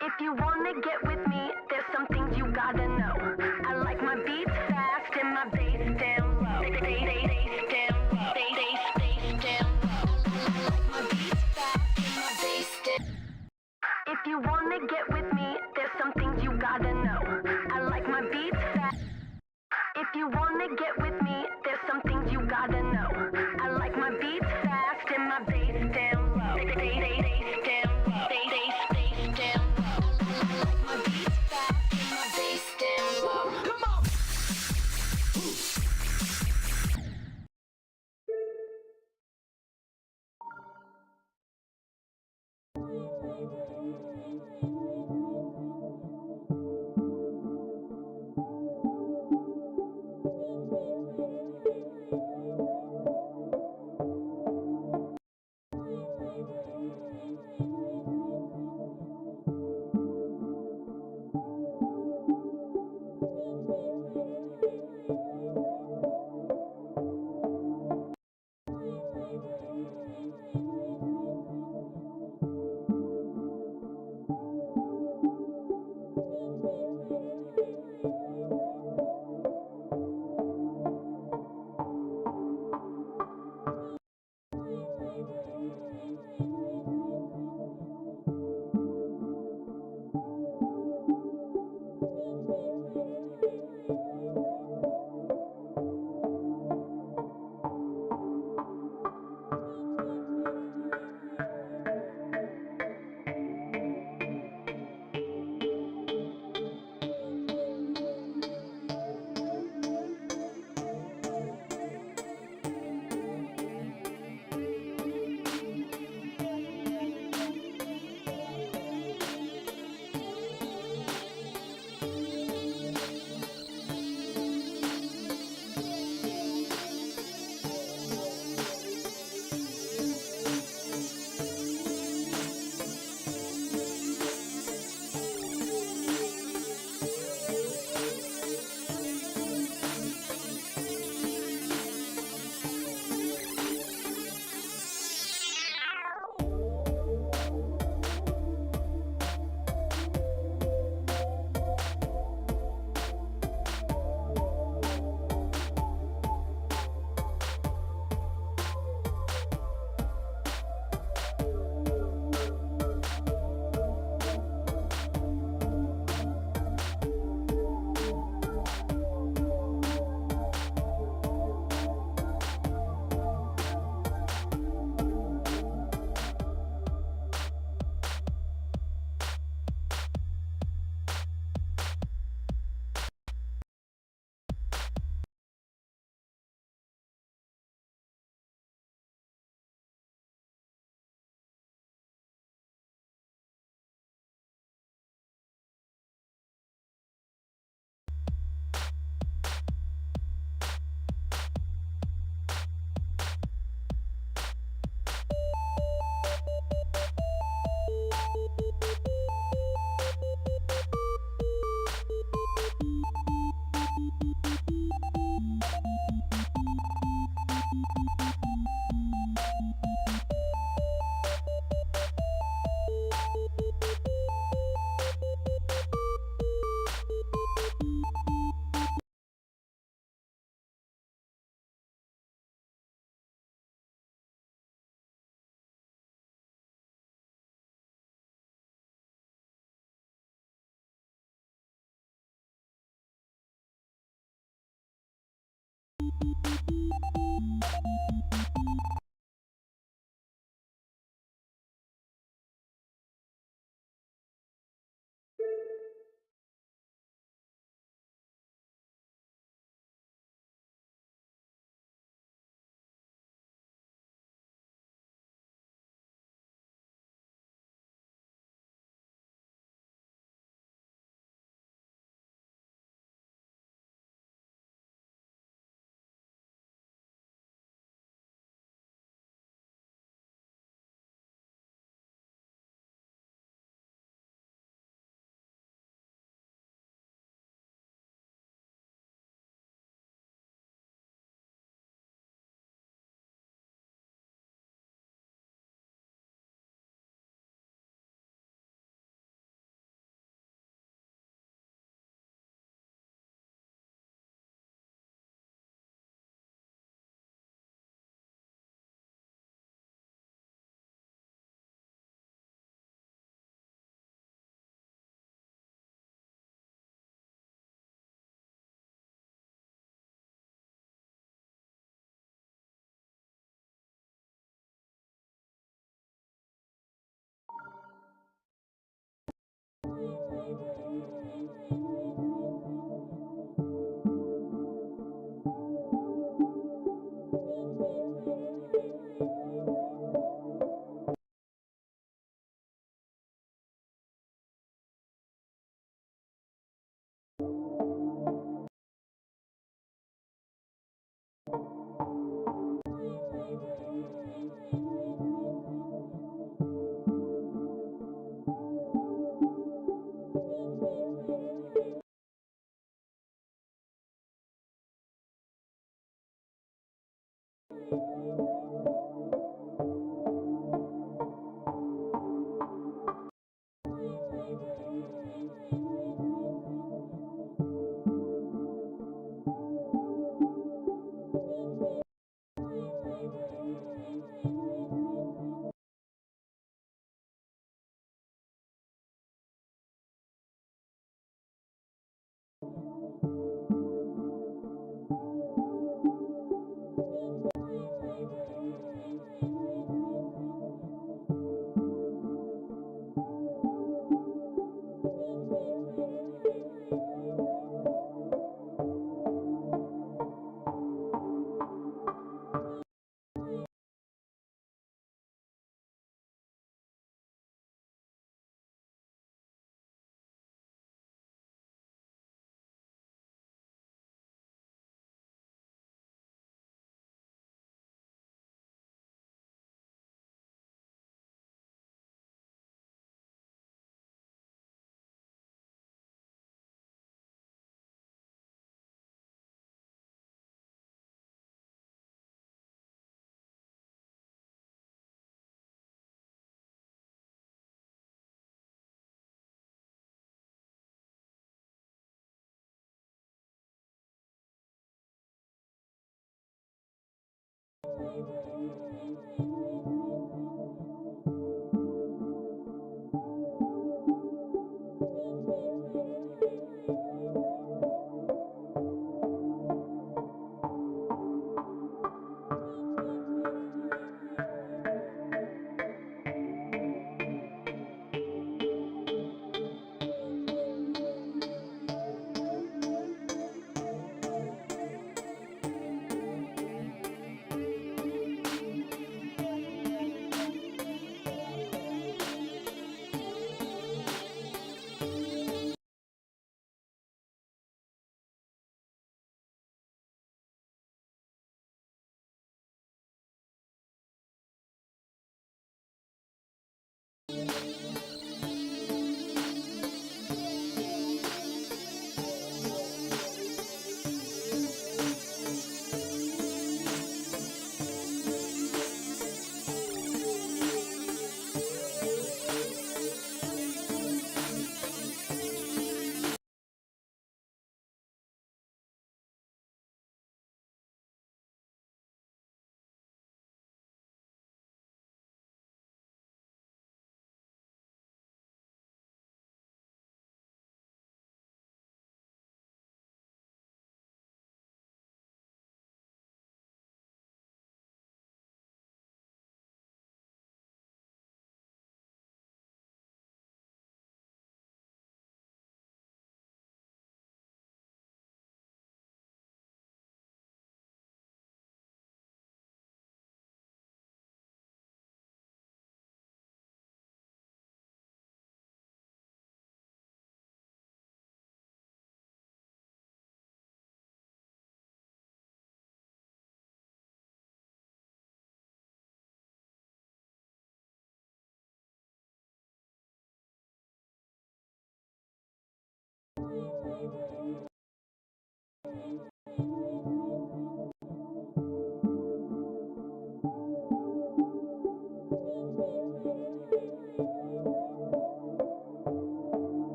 If you wanna get with me, there's some things you gotta know. I like my beats fast and my bass down low. Bass down low. Bass down low. I like my beats fast and my bass down. If you wanna get with me, there's some things you gotta know. I like my beats fast. If you wanna get with me, there's some things you gotta know. I like my beats fast and my bass down low. Bass down low. Bass down low. I like my beats fast and my bass down low. Come on.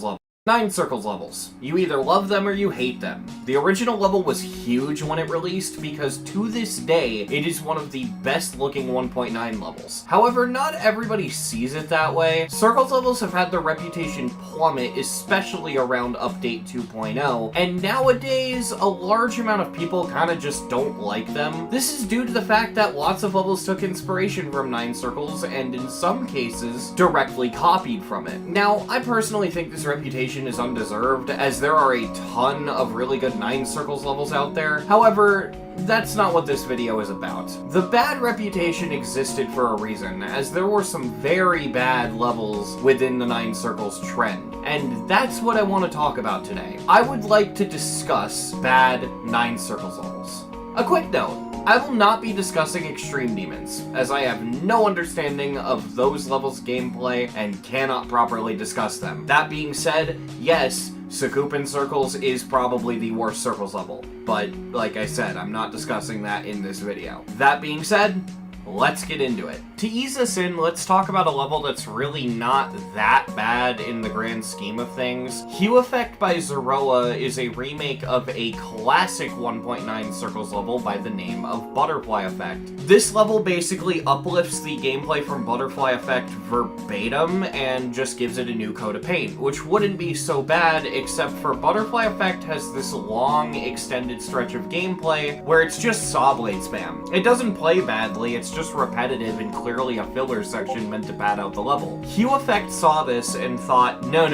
level. 9 Circles levels. You either love them or you hate them. The original level was huge when it released because to this day, it is one of the best looking 1.9 levels. However, not everybody sees it that way. Circles levels have had their reputation plummet, especially around Update 2.0, and nowadays, a large amount of people kinda just don't like them. This is due to the fact that lots of levels took inspiration from 9 Circles, and in some cases, directly copied from it. Now, I personally think this reputation is undeserved, as there are a ton of really good 9 Circles levels out there. However, that's not what this video is about. The bad reputation existed for a reason, as there were some very bad levels within the 9 Circles trend, and that's what I want to talk about today. I would like to discuss bad 9 Circles levels. A quick note. I will not be discussing Extreme Demons, as I have no understanding of those levels' gameplay and cannot properly discuss them. That being said, yes, Seciov Circles is probably the worst Circles level, but like I said, I'm not discussing that in this video. That being said, let's get into it. To ease us in, let's talk about a level that's really not that bad in the grand scheme of things. Hue Effect by Zeroa is a remake of a classic 1.9 Circles level by the name of Butterfly Effect. This level basically uplifts the gameplay from Butterfly Effect verbatim and just gives it a new coat of paint, which wouldn't be so bad except for Butterfly Effect has this long extended stretch of gameplay where it's just saw blade spam. It doesn't play badly, it's just repetitive and clearly a filler section meant to pad out the level. Hue Effect saw this and thought, no,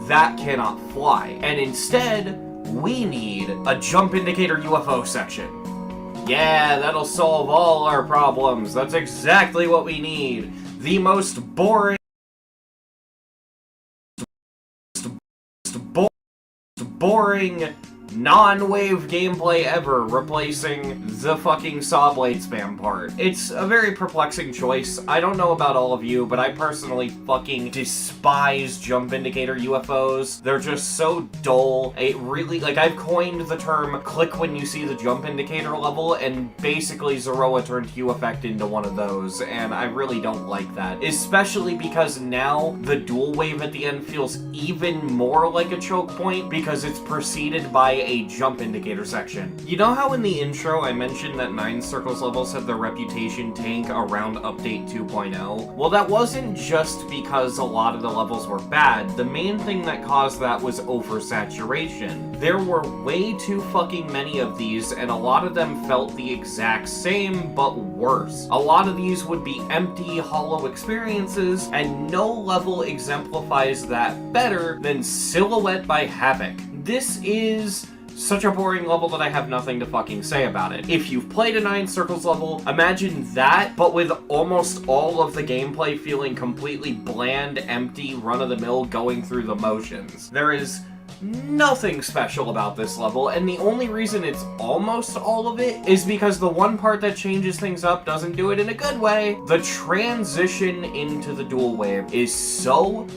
that cannot fly. And instead, we need a jump indicator UFO section. Yeah, that'll solve all our problems. That's exactly what we need. The most boring non-wave gameplay ever, replacing the fucking saw blade spam part. It's a very perplexing choice. I don't know about all of you, but I personally fucking despise jump indicator UFOs. They're just so dull. It really, like, I've coined the term click when you see the jump indicator level, and basically Zeroa turned Hue Effect into one of those, and I really don't like that. Especially because now the dual wave at the end feels even more like a choke point because it's preceded by a jump indicator section. You know how in the intro I mentioned that 9 Circles levels had their reputation tank around Update 2.0? Well, that wasn't just because a lot of the levels were bad. The main thing that caused that was oversaturation. There were way too fucking many of these, and a lot of them felt the exact same, but worse. A lot of these would be empty, hollow experiences, and no level exemplifies that better than Silhouette by Havoc. This is such a boring level that I have nothing to fucking say about it. If you've played a 9 Circles level, imagine that, but with almost all of the gameplay feeling completely bland, empty, run-of-the-mill, going through the motions. There is nothing special about this level, and the only reason it's almost all of it is because the one part that changes things up doesn't do it in a good way. The transition into the dual wave is so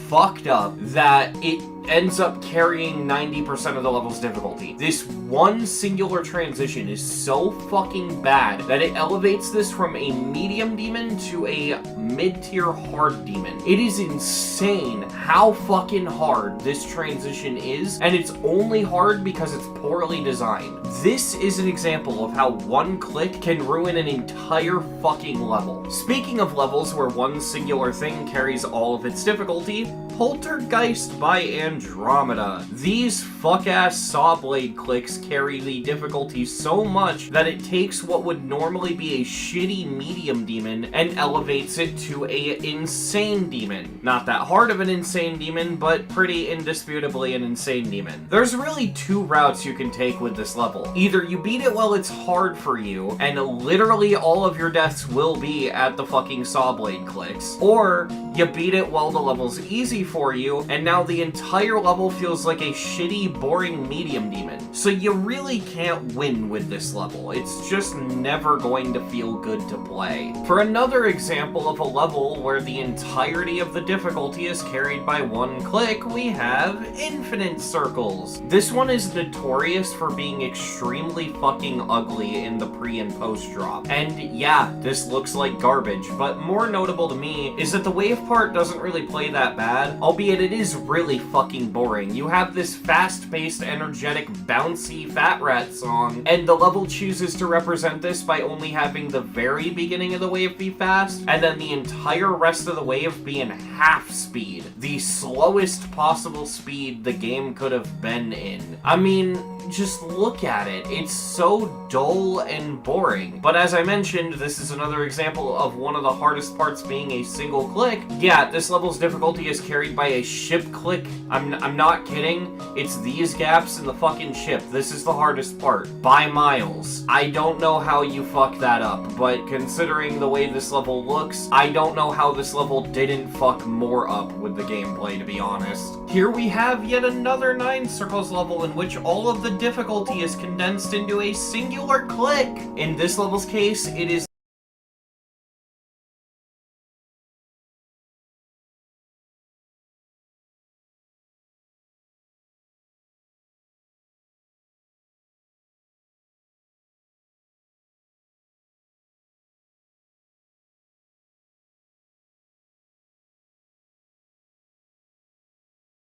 fucked up that it ends up carrying 90% of the level's difficulty. This one singular transition is so fucking bad that it elevates this from a medium demon to a mid-tier hard demon. It is insane how fucking hard this transition is, and it's only hard because it's poorly designed. This is an example of how one click can ruin an entire fucking level. Speaking of levels where one singular thing carries all of its difficulty, Poltergeist by Andromeda. These fuck-ass saw blade clicks carry the difficulty so much that it takes what would normally be a shitty medium demon and elevates it to a insane demon. Not that hard of an insane demon, but pretty indisputably an insane demon. There's really two routes you can take with this level. Either you beat it while it's hard for you, and literally all of your deaths will be at the fucking saw blade clicks, or you beat it while the level's easy for you, and now the entire level feels like a shitty, boring medium demon. So you really can't win with this level. It's just never going to feel good to play. For another example of a level where the entirety of the difficulty is carried by one click, we have Infinite Circles. This one is notorious for being extremely fucking ugly in the pre and post drop. And yeah, this looks like garbage, but more notable to me is that the wave part doesn't really play that bad, albeit it is really fucking boring. You have this fast-paced, energetic, bouncy Fat Rat song, and the level chooses to represent this by only having the very beginning of the wave be fast, and then the entire rest of the wave be in half speed. The slowest possible speed the game could have been in. I mean, just look at it. It's so dull and boring. But as I mentioned, this is another example of one of the hardest parts being a single click. Yeah, this level's difficulty is carried by a ship click. I'm not kidding. It's these gaps in the fucking ship. This is the hardest part. By miles. I don't know how you fuck that up, but considering the way this level looks, I don't know how this level didn't fuck more up with the gameplay, to be honest. Here we have yet another 9 circles level in which all of the difficulty is condensed into a singular click. In this level's case, it is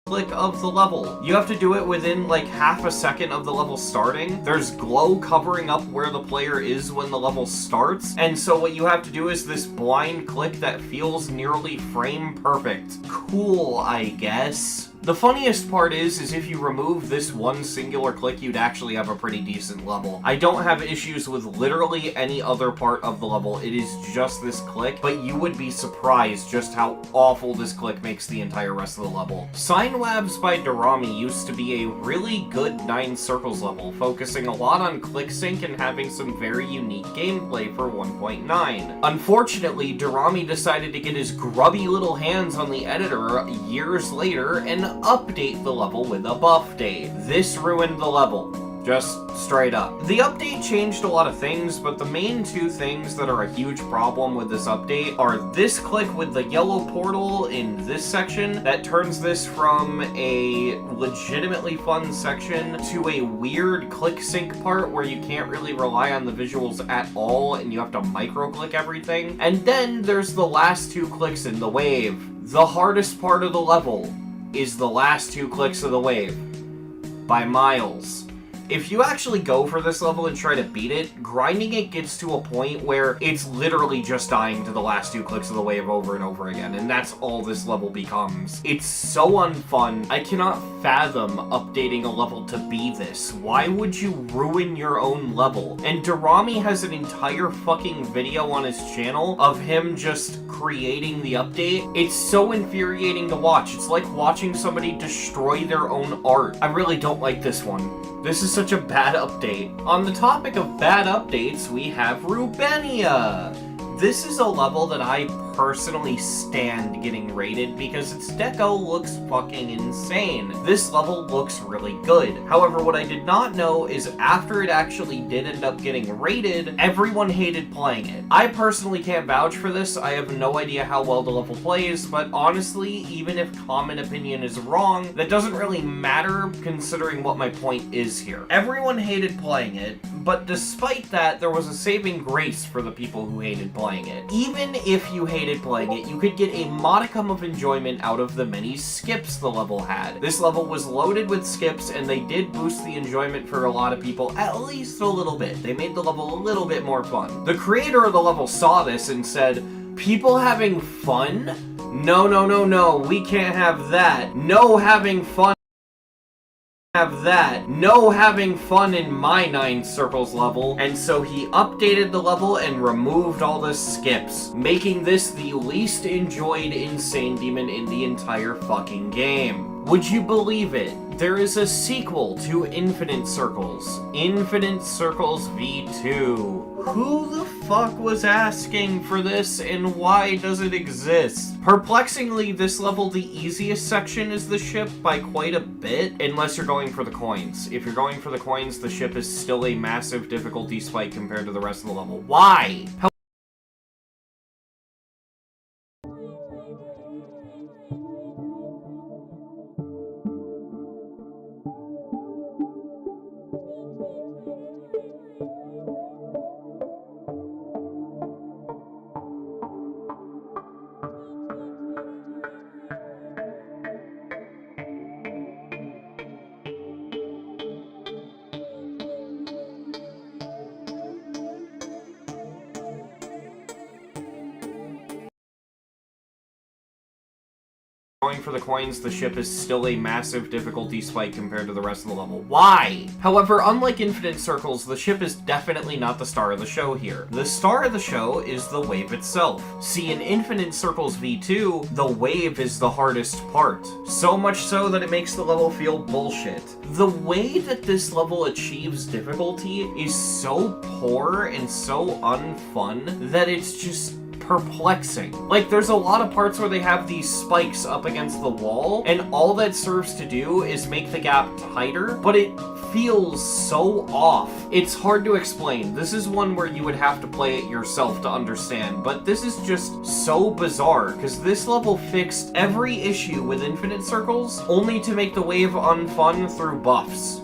click of the level. You have to do it within like half a second of the level starting. There's glow covering up where the player is when the level starts, and so what you have to do is this blind click that feels nearly frame perfect. Cool, I guess. The funniest part is if you remove this one singular click, you'd actually have a pretty decent level. I don't have issues with literally any other part of the level. It is just this click, but you would be surprised just how awful this click makes the entire rest of the level. Sine Labs by Dorami used to be a really good 9 circles level, focusing a lot on click sync and having some very unique gameplay for 1.9. Unfortunately, Dorami decided to get his grubby little hands on the editor years later and update the level with a buff date. This ruined the level. Just straight up. The update changed a lot of things, but the main 2 things that are a huge problem with this update are this click with the yellow portal in this section that turns this from a legitimately fun section to a weird click sync part where you can't really rely on the visuals at all and you have to micro-click everything. And then there's the last 2 clicks in the wave. The hardest part of the level is the last 2 clicks of the wave. By miles. If you actually go for this level and try to beat it, grinding it gets to a point where it's literally just dying to the last 2 clicks of the wave over and over again, and that's all this level becomes. It's so unfun. I cannot fathom updating a level to be this. Why would you ruin your own level? And Dorami has an entire fucking video on his channel of him just creating the update. It's so infuriating to watch. It's like watching somebody destroy their own art. I really don't like this one. This is such a bad update. On the topic of bad updates, we have Rubenia. This is a level that I personally stand getting rated because its deco looks fucking insane. This level looks really good. However, what I did not know is after it actually did end up getting rated, everyone hated playing it. I personally can't vouch for this. I have no idea how well the level plays, but honestly, even if common opinion is wrong, that doesn't really matter considering what my point is here. Everyone hated playing it, but despite that, there was a saving grace for the people who hated playing it. Even if you hated playing it, you could get a modicum of enjoyment out of the many skips the level had. This level was loaded with skips, and they did boost the enjoyment for a lot of people, at least a little bit. They made the level a little bit more fun. The creator of the level saw this and said, "People having fun? No, no, no, no, we can't have that. No having fun. Have that. No having fun in my 9 circles level," and so he updated the level and removed all the skips, making this the least enjoyed Insane Demon in the entire fucking game. Would you believe it? There is a sequel to Infinite Circles. Infinite Circles V2. Who the fuck was asking for this and why does it exist? Perplexingly, this level, the easiest section is the ship by quite a bit, unless you're going for the coins. If you're going for the coins, the ship is still a massive difficulty spike compared to the rest of the level. Why? for the coins, the ship is still a massive difficulty spike compared to the rest of the level. Why? However, unlike Infinite Circles, the ship is definitely not the star of the show here. The star of the show is the wave itself. See, in Infinite Circles V2, the wave is the hardest part. So much so that it makes the level feel bullshit. The way that this level achieves difficulty is so poor and so unfun that it's just perplexing. Like, there's a lot of parts where they have these spikes up against the wall, and all that serves to do is make the gap tighter, but it feels so off. It's hard to explain. This is one where you would have to play it yourself to understand, but this is just so bizarre, because this level fixed every issue with Infinite Circles, only to make the wave unfun through buffs.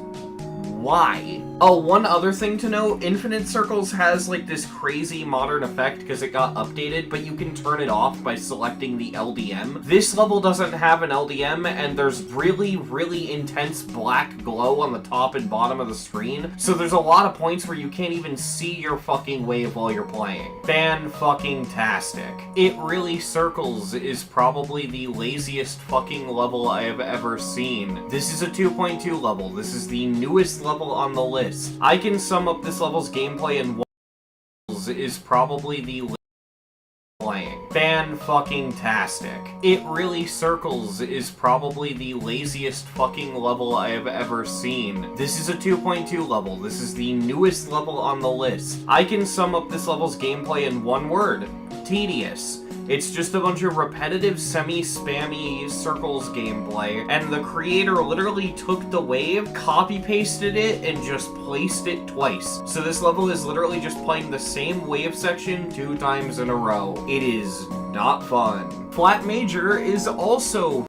Why? Oh, one other thing to note, Infinite Circles has like this crazy modern effect because it got updated, but you can turn it off by selecting the LDM. This level doesn't have an LDM, and there's really, really intense black glow on the top and bottom of the screen, so there's a lot of points where you can't even see your fucking wave while you're playing. Fan-fucking-tastic. It Really Circles is probably the laziest fucking level I have ever seen. This is a 2.2 level. This is the newest level on the list. I can sum up this level's gameplay in one is probably the playing. Fan-fucking-tastic. It Really Circles is probably the laziest fucking level I have ever seen. This is a 2.2 level. This is the newest level on the list. I can sum up this level's gameplay in one word. Tedious. It's just a bunch of repetitive, semi-spammy circles gameplay, and the creator literally took the wave, copy-pasted it, and just placed it twice. So this level is literally just playing the same wave section 2 times in a row. It is not fun. Flat Major is also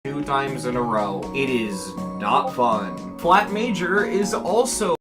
2 times in a row. It is not fun. Flat major is also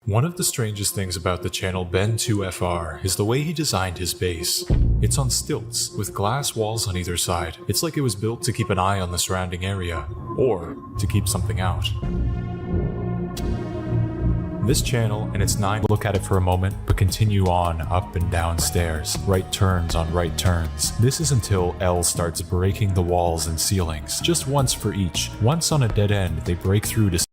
One of the strangest things about the channel Ben2FR is the way he designed his base. It's on stilts, with glass walls on either side. It's like it was built to keep an eye on the surrounding area, or to keep something out. This channel and its 9 look at it for a moment, but continue on up and down stairs, right turns on right turns. This is until L starts breaking the walls and ceilings, just once for each. Once on a dead end, they break through to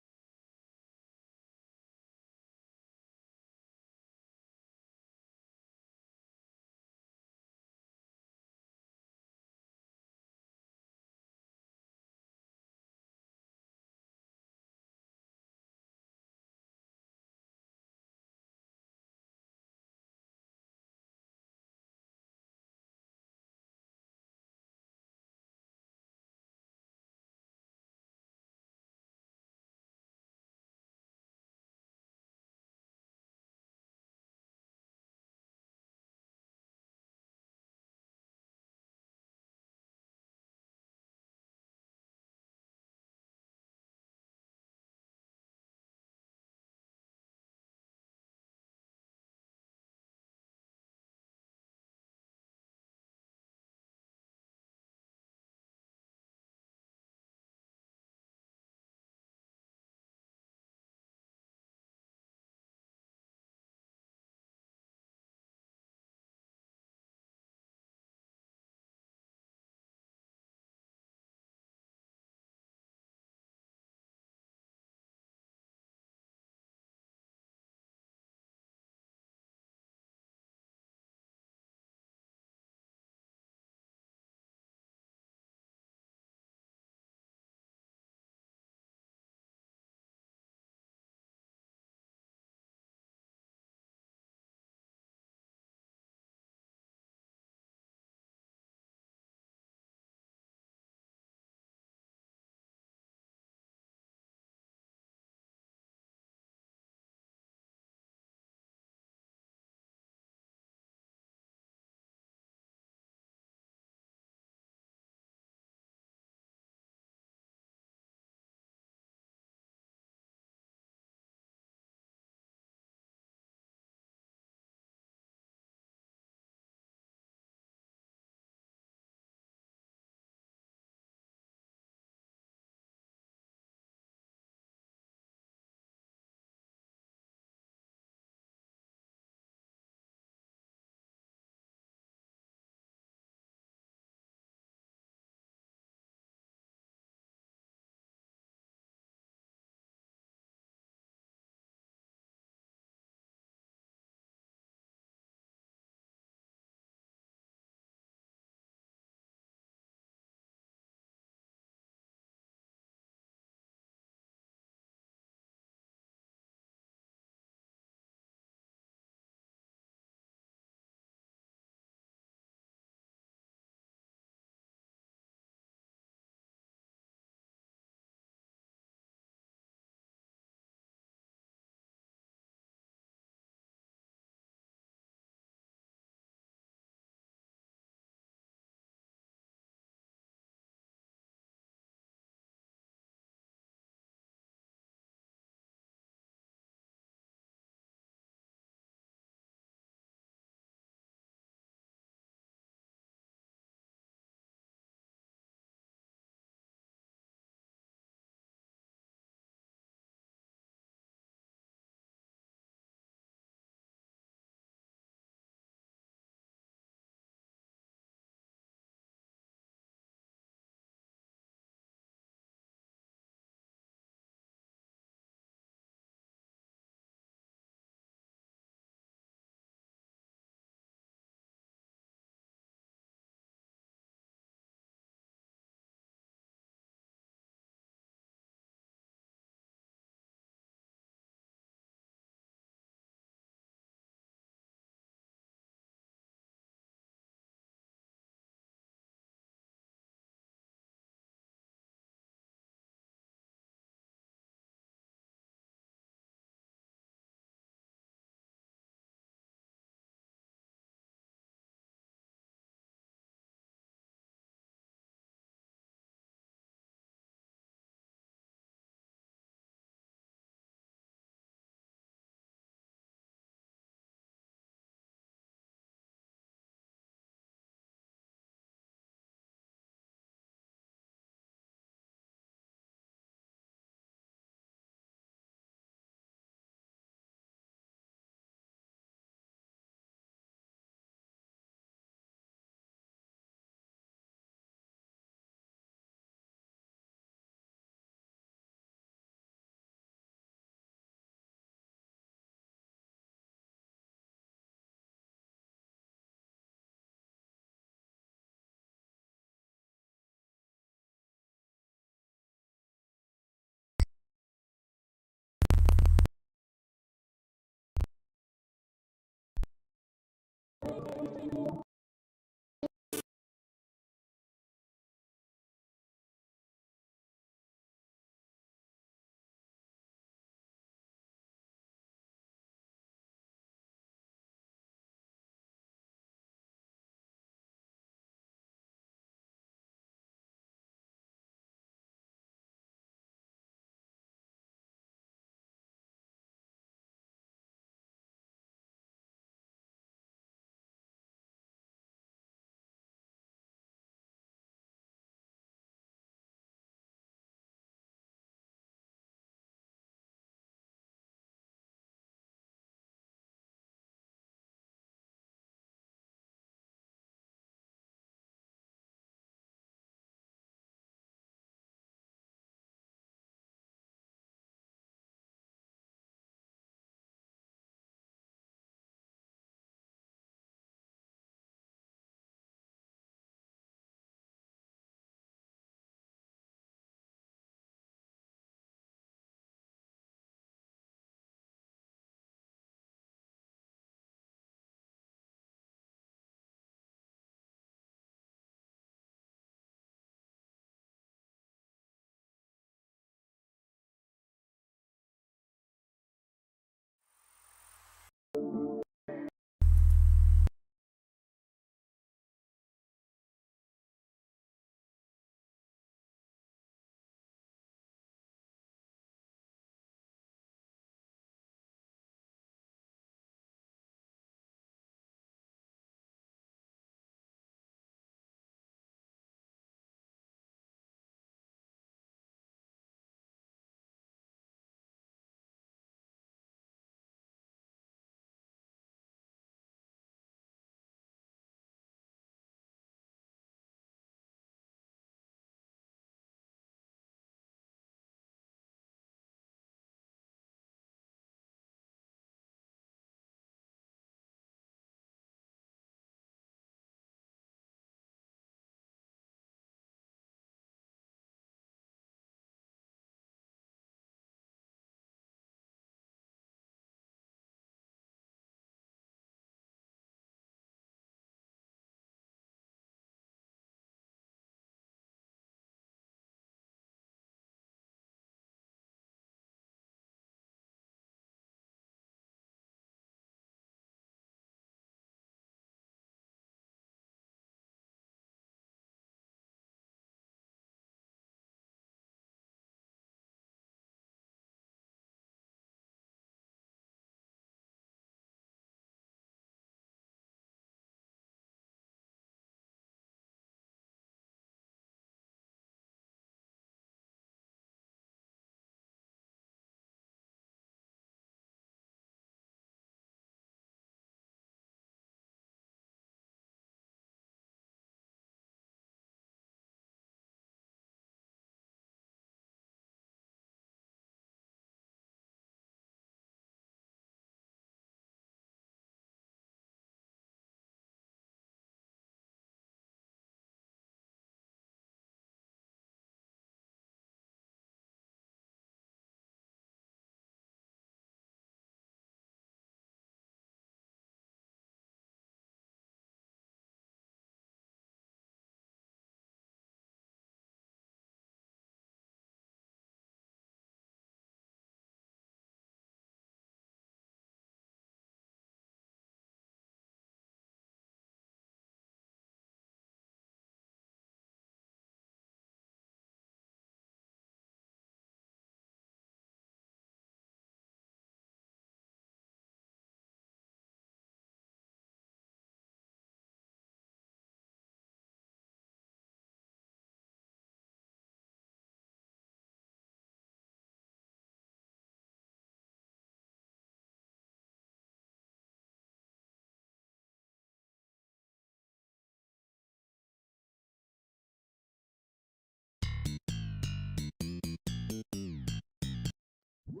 Buy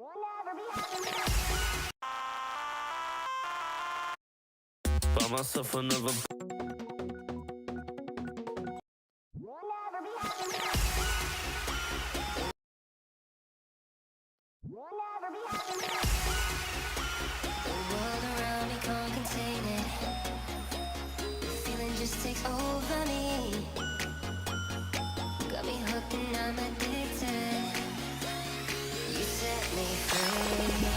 myself another. The world around me can't contain it. The feeling just takes over me. Got me hooked and I'm addicted. You set me free.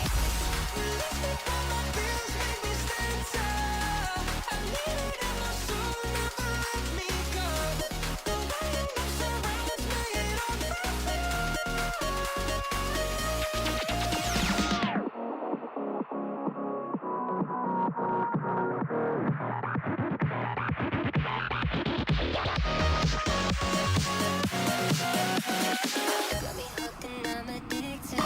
Got me hooked and I'm addicted.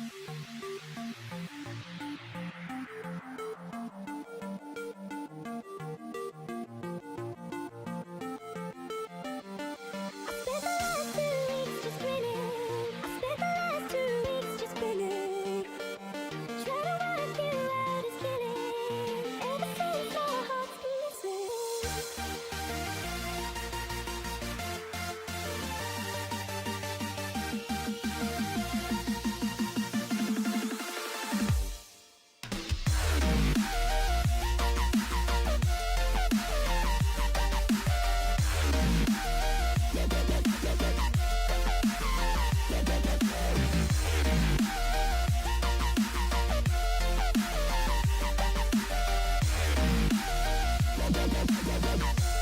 We'll be right back.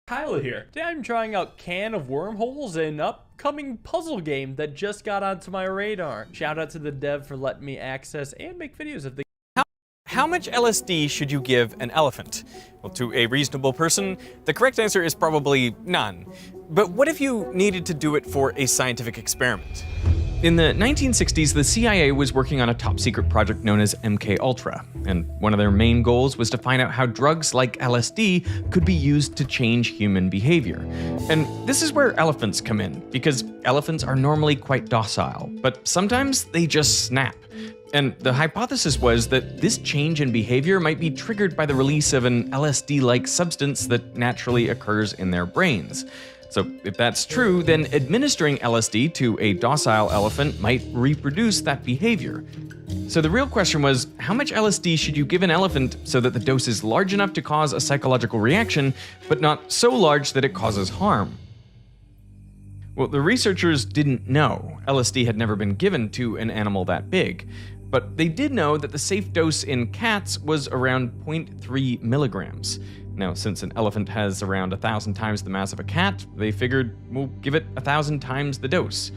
Kyla here. Today I'm trying out Can of Wormholes, an upcoming puzzle game that just got onto my radar. Shout out to the dev for letting me access and make videos of the How much LSD should you give an elephant? Well, to a reasonable person, the correct answer is probably none. But what if you needed to do it for a scientific experiment? In the 1960s, the CIA was working on a top-secret project known as MK-Ultra, and one of their main goals was to find out how drugs like LSD could be used to change human behavior. And this is where elephants come in, because elephants are normally quite docile, but sometimes they just snap. And the hypothesis was that this change in behavior might be triggered by the release of an LSD-like substance that naturally occurs in their brains. So if that's true, then administering LSD to a docile elephant might reproduce that behavior. So the real question was, how much LSD should you give an elephant so that the dose is large enough to cause a psychological reaction, but not so large that it causes harm? Well, the researchers didn't know. LSD had never been given to an animal that big. But they did know that the safe dose in cats was around 0.3 milligrams. Now, since an elephant has around 1,000 times the mass of a cat, they figured we'll give it 1,000 times the dose.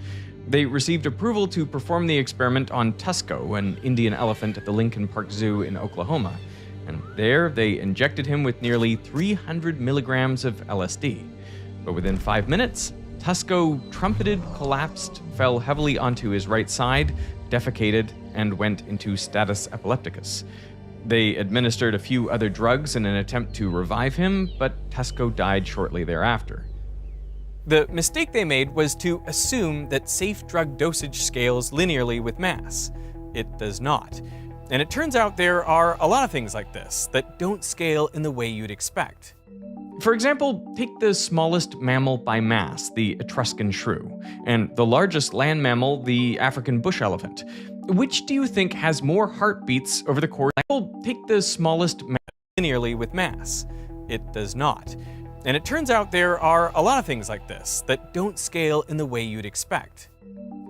They received approval to perform the experiment on Tusco, an Indian elephant at the Lincoln Park Zoo in Oklahoma. And there, they injected him with nearly 300 milligrams of LSD. But within 5 minutes, Tusco trumpeted, collapsed, fell heavily onto his right side, defecated, and went into status epilepticus. They administered a few other drugs in an attempt to revive him, but Tusco died shortly thereafter. The mistake they made was to assume that safe drug dosage scales linearly with mass. It does not. And it turns out there are a lot of things like this that don't scale in the way you'd expect. For example, take the smallest mammal by mass, the Etruscan shrew, and the largest land mammal, the African bush elephant. Which do you think has more heartbeats over the course? Take the smallest linearly with mass. It does not. And it turns out there are a lot of things like this that don't scale in the way you'd expect.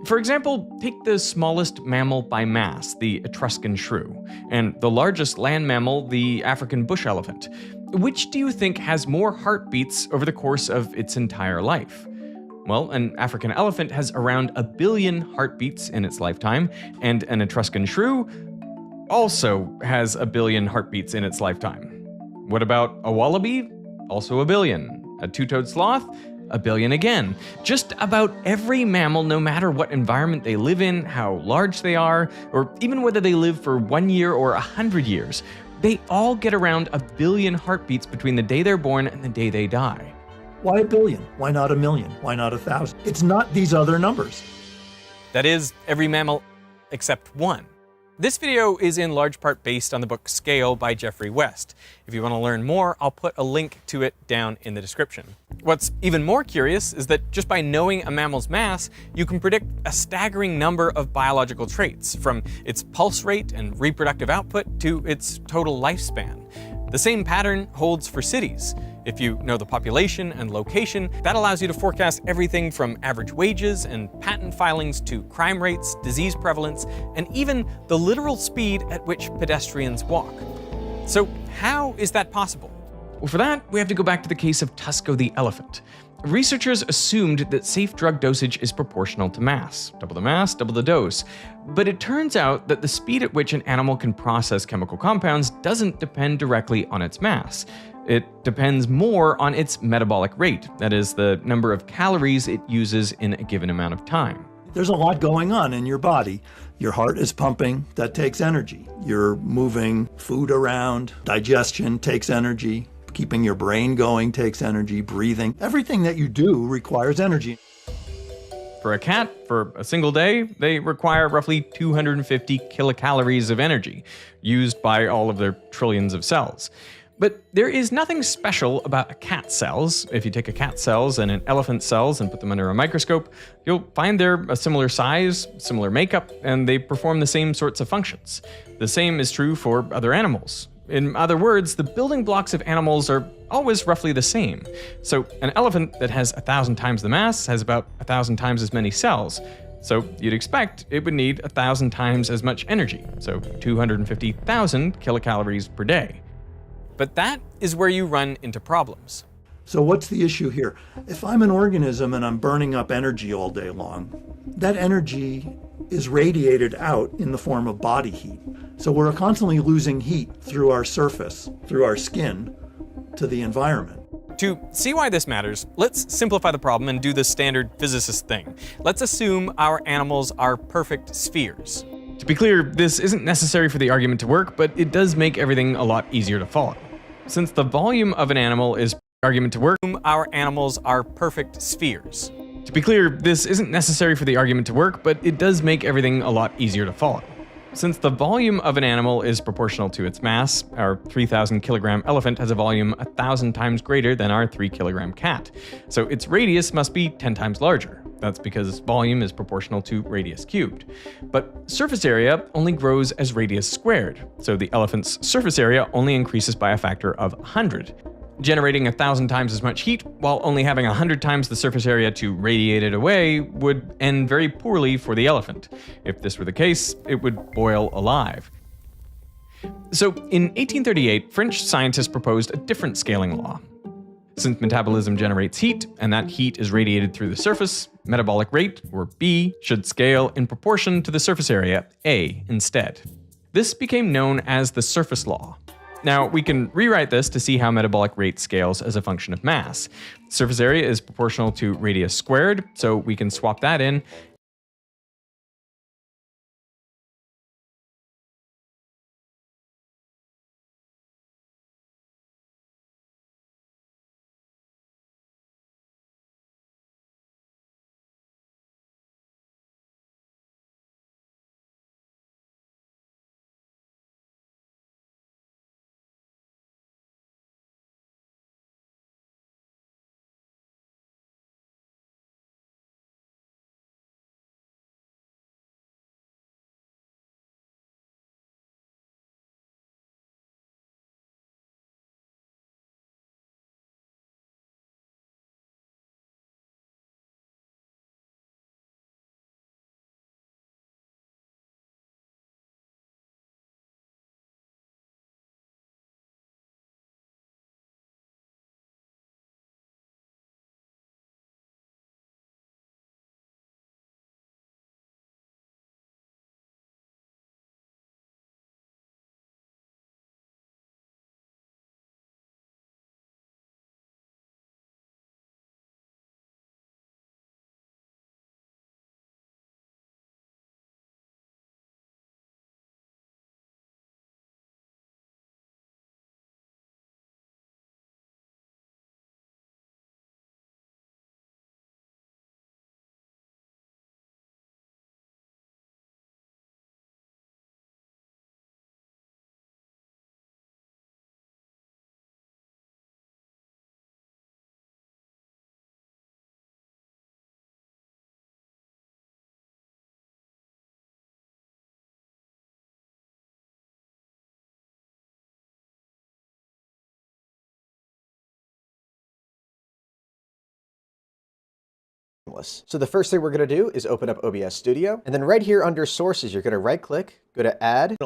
For example, take the smallest mammal by mass, the Etruscan shrew, and the largest land mammal, the African bush elephant. Which do you think has more heartbeats over the course of its entire life? Well, an African elephant has around 1 billion heartbeats in its lifetime, and an Etruscan shrew also has 1 billion heartbeats in its lifetime. What about a wallaby? Also 1 billion. A two-toed sloth? 1 billion again. Just about every mammal, no matter what environment they live in, how large they are, or even whether they live for 1 year or 100 years, they all get around 1 billion heartbeats between the day they're born and the day they die. Why 1 billion? Why not 1 million? Why not 1,000? It's not these other numbers. That is, every mammal except one. This video is in large part based on the book Scale by Geoffrey West. If you want to learn more, I'll put a link to it down in the description. What's even more curious is that just by knowing a mammal's mass, you can predict a staggering number of biological traits, from its pulse rate and reproductive output to its total lifespan. The same pattern holds for cities. If you know the population and location, that allows you to forecast everything from average wages and patent filings to crime rates, disease prevalence, and even the literal speed at which pedestrians walk. So how is that possible? Well, for that, we have to go back to the case of Tusco the elephant. Researchers assumed that safe drug dosage is proportional to mass. Double the mass, double the dose. But it turns out that the speed at which an animal can process chemical compounds doesn't depend directly on its mass. It depends more on its metabolic rate, that is, the number of calories it uses in a given amount of time. There's a lot going on in your body. Your heart is pumping, that takes energy. You're moving food around, digestion takes energy. Keeping your brain going takes energy, breathing. Everything that you do requires energy. For a cat, for a single day, they require roughly 250 kilocalories of energy, used by all of their trillions of cells. But there is nothing special about a cat's cells. If you take a cat's cells and an elephant's cells and put them under a microscope, you'll find they're a similar size, similar makeup, and they perform the same sorts of functions. The same is true for other animals. In other words, the building blocks of animals are always roughly the same. So an elephant that has 1,000 times the mass has about 1,000 times as many cells. So you'd expect it would need 1,000 times as much energy, so 250,000 kilocalories per day. But that is where you run into problems. So what's the issue here? If I'm an organism and I'm burning up energy all day long, that energy is radiated out in the form of body heat. So we're constantly losing heat through our surface, through our skin, to the environment. To see why this matters, let's simplify the problem and do the standard physicist thing. Let's assume our animals are perfect spheres. To be clear, this isn't necessary for the argument to work, but it does make everything a lot easier to follow. Since the volume of an animal is argument to work, our animals are perfect spheres. To be clear, this isn't necessary for the argument to work, but it does make everything a lot easier to follow. Since the volume of an animal is proportional to its mass, our 3,000 kilogram elephant has a volume 1,000 times greater than our 3 kilogram cat. So its radius must be 10 times larger. That's because volume is proportional to radius cubed. But surface area only grows as radius squared, so the elephant's surface area only increases by a factor of 100. Generating 1,000 times as much heat while only having 100 times the surface area to radiate it away would end very poorly for the elephant. If this were the case, it would boil alive. So in 1838, French scientists proposed a different scaling law. Since metabolism generates heat, and that heat is radiated through the surface, metabolic rate, or B, should scale in proportion to the surface area, A, instead. This became known as the surface law. Now, we can rewrite this to see how metabolic rate scales as a function of mass. Surface area is proportional to radius squared, so we can swap that in. So the first thing we're going to do is open up OBS Studio, and then right here under sources, you're going to right click, go to add,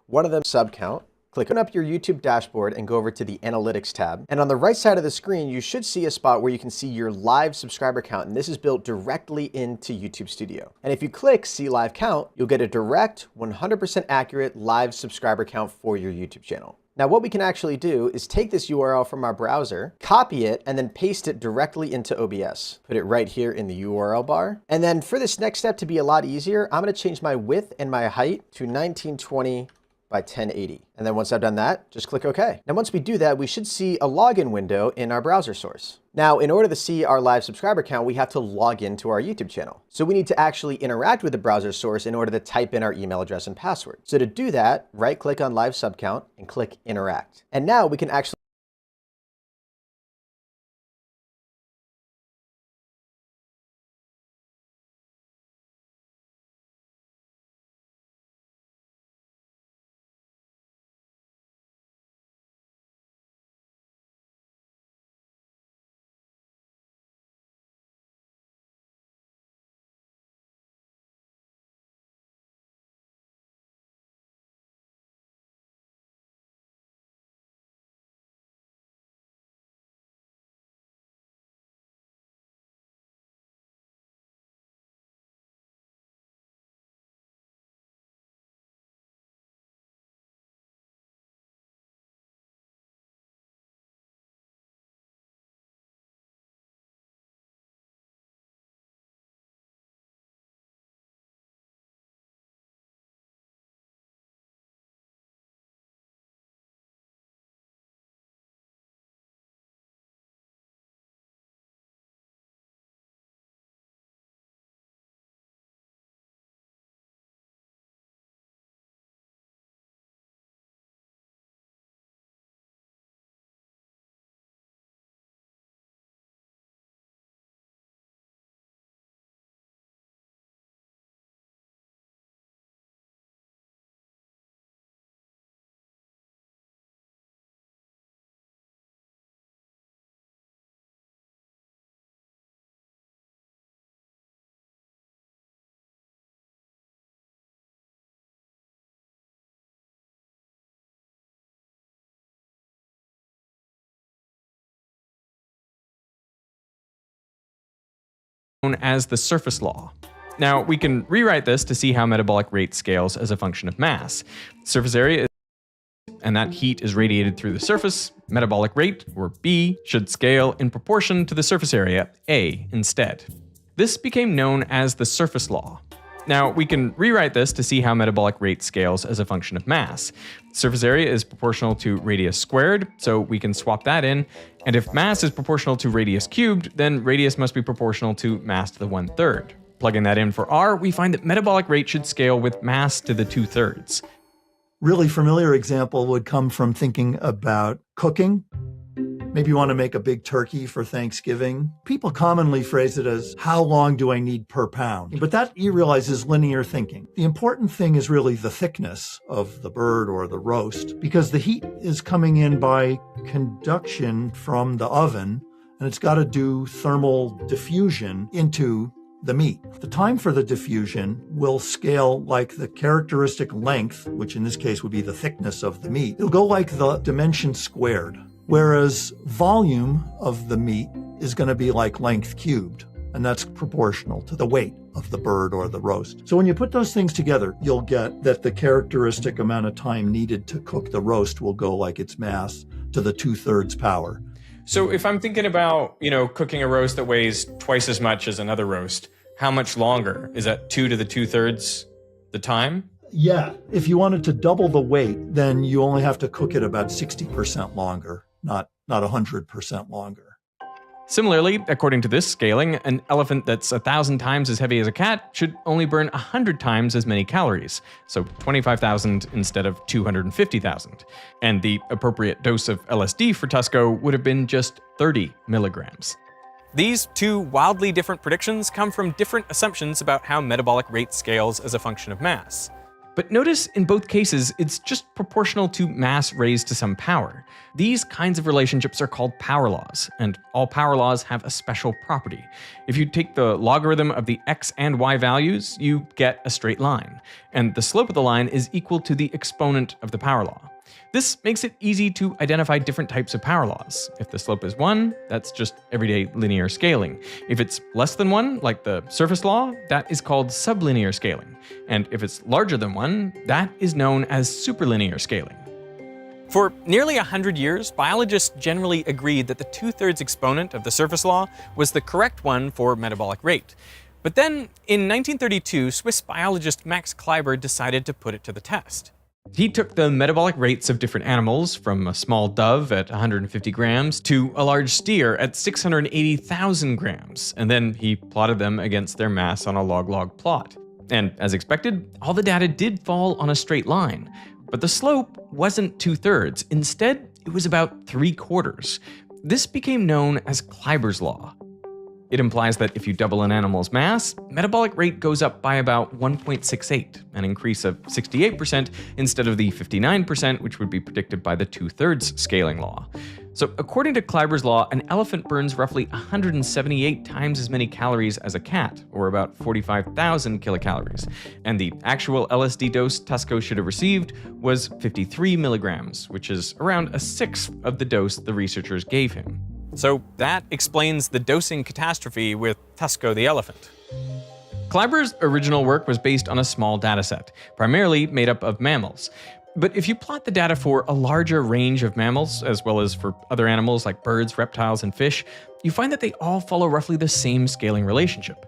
one of them sub count, click on up your YouTube dashboard and go over to the analytics tab. And on the right side of the screen, you should see a spot where you can see your live subscriber count. And this is built directly into YouTube Studio. And if you click see live count, you'll get a direct 100% accurate live subscriber count for your YouTube channel. Now what we can actually do is take this URL from our browser, copy it, and then paste it directly into OBS. Put it right here in the URL bar. And then for this next step to be a lot easier, I'm gonna change my width and my height to 1920 by 1080. And then once I've done that, just click OK. Now once we do that, we should see a login window in our browser source. Now, in order to see our live subscriber count, we have to log into our YouTube channel. So we need to actually interact with the browser source in order to type in our email address and password. So to do that, right click on live sub count and click interact. And now we can actually known as the surface law. Now, we can rewrite this to see how metabolic rate scales as a function of mass. Surface area is, and that heat is radiated through the surface. Metabolic rate, or B, should scale in proportion to the surface area, A, instead. This became known as the surface law. Now, we can rewrite this to see how metabolic rate scales as a function of mass. Surface area is proportional to radius squared, so we can swap that in. And if mass is proportional to radius cubed, then radius must be proportional to mass to the 1/3. Plugging that in for R, we find that metabolic rate should scale with mass to the 2/3. Really familiar example would come from thinking about cooking. Maybe you want to make a big turkey for Thanksgiving. People commonly phrase it as, how long do I need per pound? But that, you realize, is linear thinking. The important thing is really the thickness of the bird or the roast, because the heat is coming in by conduction from the oven, and it's got to do thermal diffusion into the meat. The time for the diffusion will scale like the characteristic length, which in this case would be the thickness of the meat. It'll go like the dimension squared. Whereas volume of the meat is going to be like length cubed, and that's proportional to the weight of the bird or the roast. So when you put those things together, you'll get that the characteristic amount of time needed to cook the roast will go like its mass to the 2/3 power. So if I'm thinking about, cooking a roast that weighs twice as much as another roast, how much longer? Is that 2 to the 2/3 the time? Yeah, if you wanted to double the weight, then you only have to cook it about 60% longer, not 100% longer. Similarly, according to this scaling, an elephant that's 1,000 times as heavy as a cat should only burn 100 times as many calories, so 25,000 instead of 250,000. And the appropriate dose of LSD for Tusko would have been just 30 milligrams. These two wildly different predictions come from different assumptions about how metabolic rate scales as a function of mass. But notice in both cases, it's just proportional to mass raised to some power. These kinds of relationships are called power laws, and all power laws have a special property. If you take the logarithm of the x and y values, you get a straight line, and the slope of the line is equal to the exponent of the power law. This makes it easy to identify different types of power laws. If the slope is 1, that's just everyday linear scaling. If it's less than 1, like the surface law, that is called sublinear scaling. And if it's larger than 1, that is known as superlinear scaling. For nearly 100 years, biologists generally agreed that the 2/3 exponent of the surface law was the correct one for metabolic rate. But then, in 1932, Swiss biologist Max Kleiber decided to put it to the test. He took the metabolic rates of different animals, from a small dove at 150 grams to a large steer at 680,000 grams, and then he plotted them against their mass on a log-log plot. And as expected, all the data did fall on a straight line, but the slope wasn't 2/3. Instead, it was about 3/4. This became known as Kleiber's law. It implies that if you double an animal's mass, metabolic rate goes up by about 1.68, an increase of 68% instead of the 59%, which would be predicted by the 2/3 scaling law. So according to Kleiber's law, an elephant burns roughly 178 times as many calories as a cat, or about 45,000 kilocalories. And the actual LSD dose Tusko should have received was 53 milligrams, which is around a sixth of the dose the researchers gave him. So that explains the dosing catastrophe with Tusko the elephant. Kleiber's original work was based on a small dataset, primarily made up of mammals. But if you plot the data for a larger range of mammals, as well as for other animals like birds, reptiles, and fish, you find that they all follow roughly the same scaling relationship.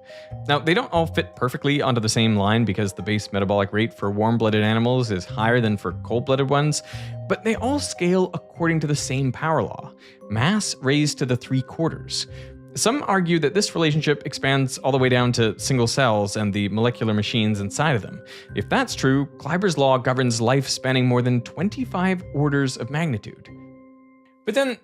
Now, they don't all fit perfectly onto the same line because the base metabolic rate for warm-blooded animals is higher than for cold-blooded ones, but they all scale according to the same power law, mass raised to the 3/4. Some argue that this relationship expands all the way down to single cells and the molecular machines inside of them. If that's true, Kleiber's law governs life spanning more than 25 orders of magnitude. But then,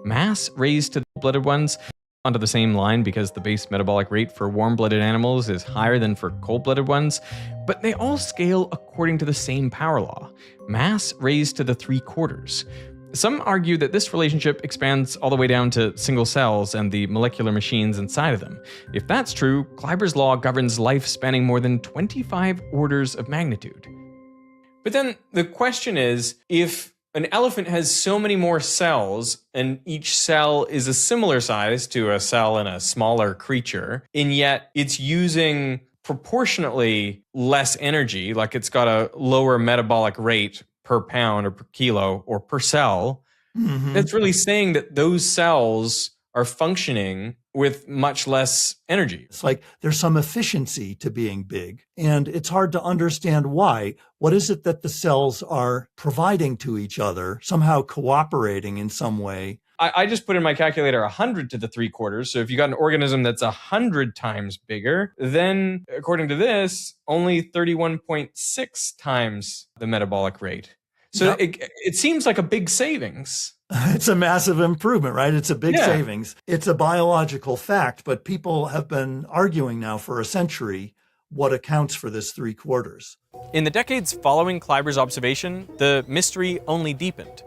mass raised to the blooded ones onto the same line because the base metabolic rate for warm-blooded animals is higher than for cold-blooded ones, but they all scale according to the same power law, mass raised to the 3/4. Some argue that this relationship expands all the way down to single cells and the molecular machines inside of them. If that's true, Kleiber's law governs life spanning more than 25 orders of magnitude. But then the question is, if An elephant has so many more cells, and each cell is a similar size to a cell in a smaller creature, and yet it's using proportionately less energy, like it's got a lower metabolic rate per pound or per kilo or per cell. That's really saying that those cells are functioning with much less energy. It's like there's some efficiency to being big, and it's hard to understand why. What is it that the cells are providing to each other, somehow cooperating in some way? I just put in my calculator 100 to the 3/4. So if you got an organism that's 100 times bigger, then according to this, only 31.6 times the metabolic rate. So it seems like a big savings. It's a massive improvement, right? It's a big savings. It's a biological fact, but people have been arguing now for a century what accounts for this 3/4. In the decades following Kleiber's observation, the mystery only deepened.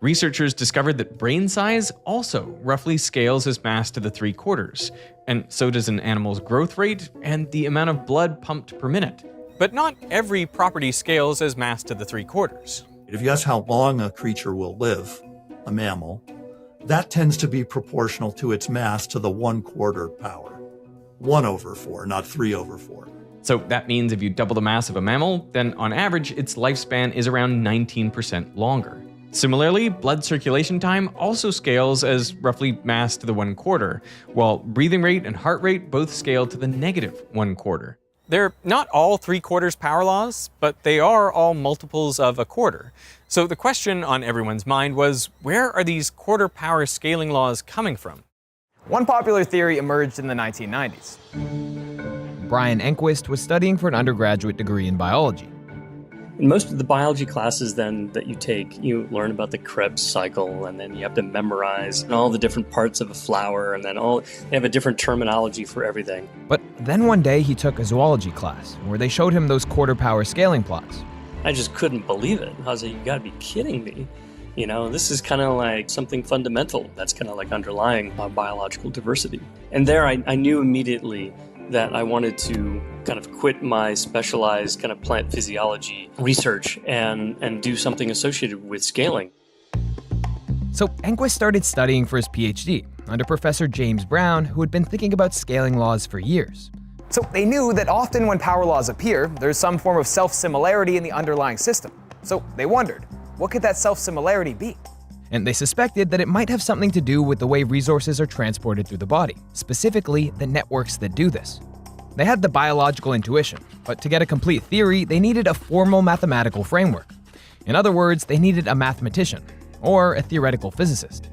Researchers discovered that brain size also roughly scales as mass to the 3/4, and so does an animal's growth rate and the amount of blood pumped per minute. But not every property scales as mass to the 3/4. If you ask how long a creature will live, a mammal, that tends to be proportional to its mass to the 1/4 power. 1/4, not 3/4. So that means if you double the mass of a mammal, then on average, its lifespan is around 19% longer. Similarly, blood circulation time also scales as roughly mass to the 1/4, while breathing rate and heart rate both scale to the negative 1/4. They're not all 3/4 power laws, but they are all multiples of 1/4. So the question on everyone's mind was, where are these quarter power scaling laws coming from? One popular theory emerged in the 1990s. Brian Enquist was studying for an undergraduate degree in biology. In most of the biology classes then that you take, you learn about the Krebs cycle, and then you have to memorize all the different parts of a flower, and then they have a different terminology for everything. But then one day he took a zoology class where they showed him those quarter power scaling plots. I just couldn't believe it. I was like, you gotta be kidding me. You know, this is kind of like something fundamental that's kind of like underlying biological diversity. And there I knew immediately that I wanted to kind of quit my specialized kind of plant physiology research and do something associated with scaling. So Enquist started studying for his PhD under Professor James Brown, who had been thinking about scaling laws for years. So they knew that often when power laws appear, there's some form of self-similarity in the underlying system. So they wondered, what could that self-similarity be? And they suspected that it might have something to do with the way resources are transported through the body, specifically the networks that do this. They had the biological intuition, but to get a complete theory, they needed a formal mathematical framework. In other words, they needed a mathematician, or a theoretical physicist.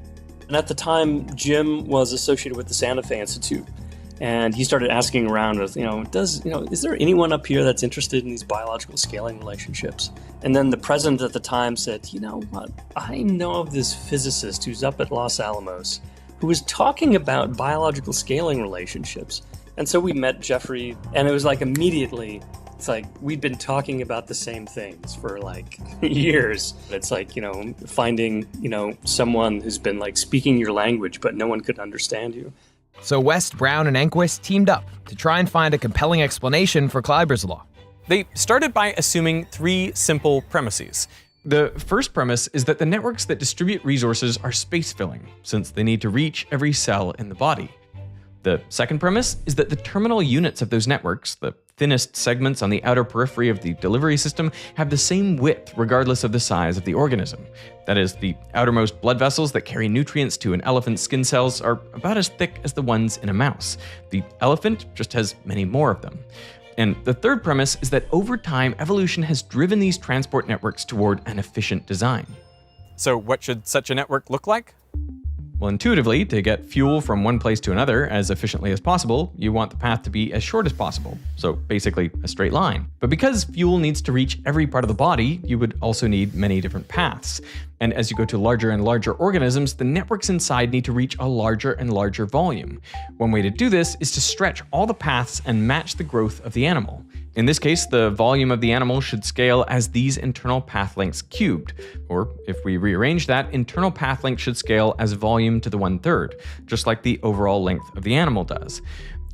And at the time, Jim was associated with the Santa Fe Institute. And he started asking around with, is there anyone up here that's interested in these biological scaling relationships? And then the president at the time said, you know what, I know of this physicist who's up at Los Alamos who was talking about biological scaling relationships. And so we met Jeffrey, and it was like immediately, it's like we'd been talking about the same things for like years. It's like, finding, someone who's been like speaking your language, but no one could understand you. So West, Brown, and Enquist teamed up to try and find a compelling explanation for Kleiber's law. They started by assuming 3 simple premises. The first premise is that the networks that distribute resources are space-filling, since they need to reach every cell in the body. The second premise is that the terminal units of those networks, the thinnest segments on the outer periphery of the delivery system, have the same width regardless of the size of the organism. That is, the outermost blood vessels that carry nutrients to an elephant's skin cells are about as thick as the ones in a mouse. The elephant just has many more of them. And the third premise is that over time, evolution has driven these transport networks toward an efficient design. So what should such a network look like? Well, intuitively, to get fuel from one place to another as efficiently as possible, you want the path to be as short as possible, so basically a straight line. But because fuel needs to reach every part of the body, you would also need many different paths. And as you go to larger and larger organisms, the networks inside need to reach a larger and larger volume. One way to do this is to stretch all the paths and match the growth of the animal. In this case, the volume of the animal should scale as these internal path lengths cubed. Or if we rearrange that, internal path length should scale as volume to the 1/3, just like the overall length of the animal does.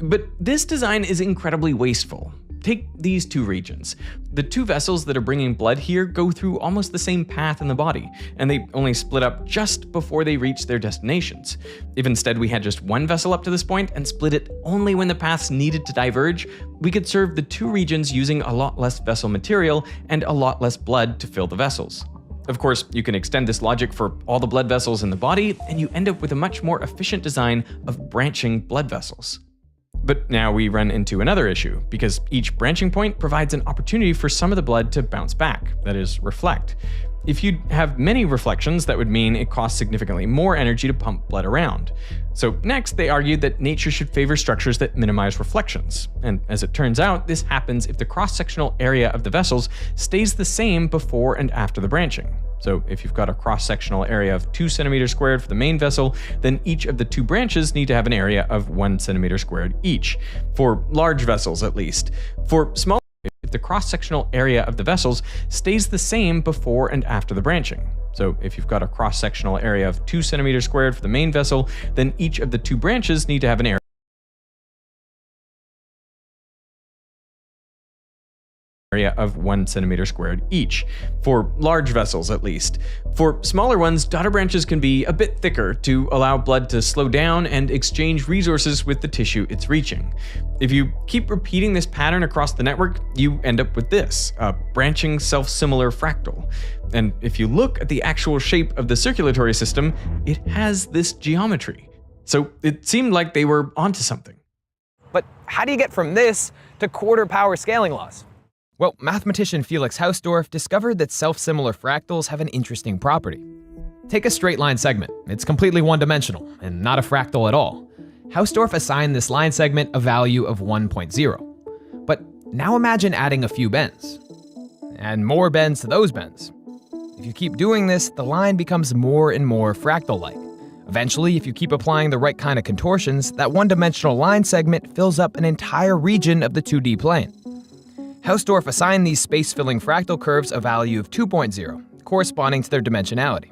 But this design is incredibly wasteful. Take these two regions. The two vessels that are bringing blood here go through almost the same path in the body, and they only split up just before they reach their destinations. If instead we had just one vessel up to this point and split it only when the paths needed to diverge, we could serve the two regions using a lot less vessel material and a lot less blood to fill the vessels. Of course, you can extend this logic for all the blood vessels in the body, and you end up with a much more efficient design of branching blood vessels. But now we run into another issue, because each branching point provides an opportunity for some of the blood to bounce back, that is, reflect. If you have many reflections, that would mean it costs significantly more energy to pump blood around. So next, they argued that nature should favor structures that minimize reflections. And as it turns out, this happens if the cross-sectional area of the vessels stays the same before and after the branching. So if you've got a cross-sectional area of 2 centimeters squared for the main vessel, then each of the two branches need to have an area of 1 centimeter squared each, for large vessels at least. For small, if the cross-sectional area of the vessels stays the same before and after the branching. So if you've got a cross-sectional area of 2 centimeters squared for the main vessel, then each of the two branches need to have an area of 1 centimeter squared each, for large vessels at least. For smaller ones, daughter branches can be a bit thicker to allow blood to slow down and exchange resources with the tissue it's reaching. If you keep repeating this pattern across the network, you end up with this, a branching self-similar fractal. And if you look at the actual shape of the circulatory system, it has this geometry. So it seemed like they were onto something. But how do you get from this to quarter power scaling laws? Well, mathematician Felix Hausdorff discovered that self-similar fractals have an interesting property. Take a straight line segment. It's completely one-dimensional and not a fractal at all. Hausdorff assigned this line segment a value of 1.0. But now imagine adding a few bends. And more bends to those bends. If you keep doing this, the line becomes more and more fractal-like. Eventually, if you keep applying the right kind of contortions, that one-dimensional line segment fills up an entire region of the 2D plane. Hausdorff assigned these space-filling fractal curves a value of 2.0, corresponding to their dimensionality.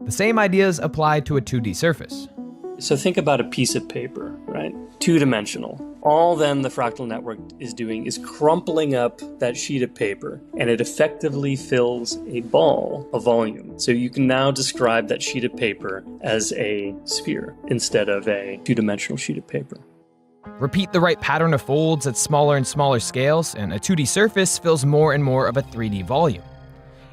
The same ideas apply to a 2D surface. So think about a piece of paper, right? Two-dimensional. All then the fractal network is doing is crumpling up that sheet of paper, and it effectively fills a ball of volume. So you can now describe that sheet of paper as a sphere instead of a two-dimensional sheet of paper. Repeat the right pattern of folds at smaller and smaller scales, and a 2D surface fills more and more of a 3D volume.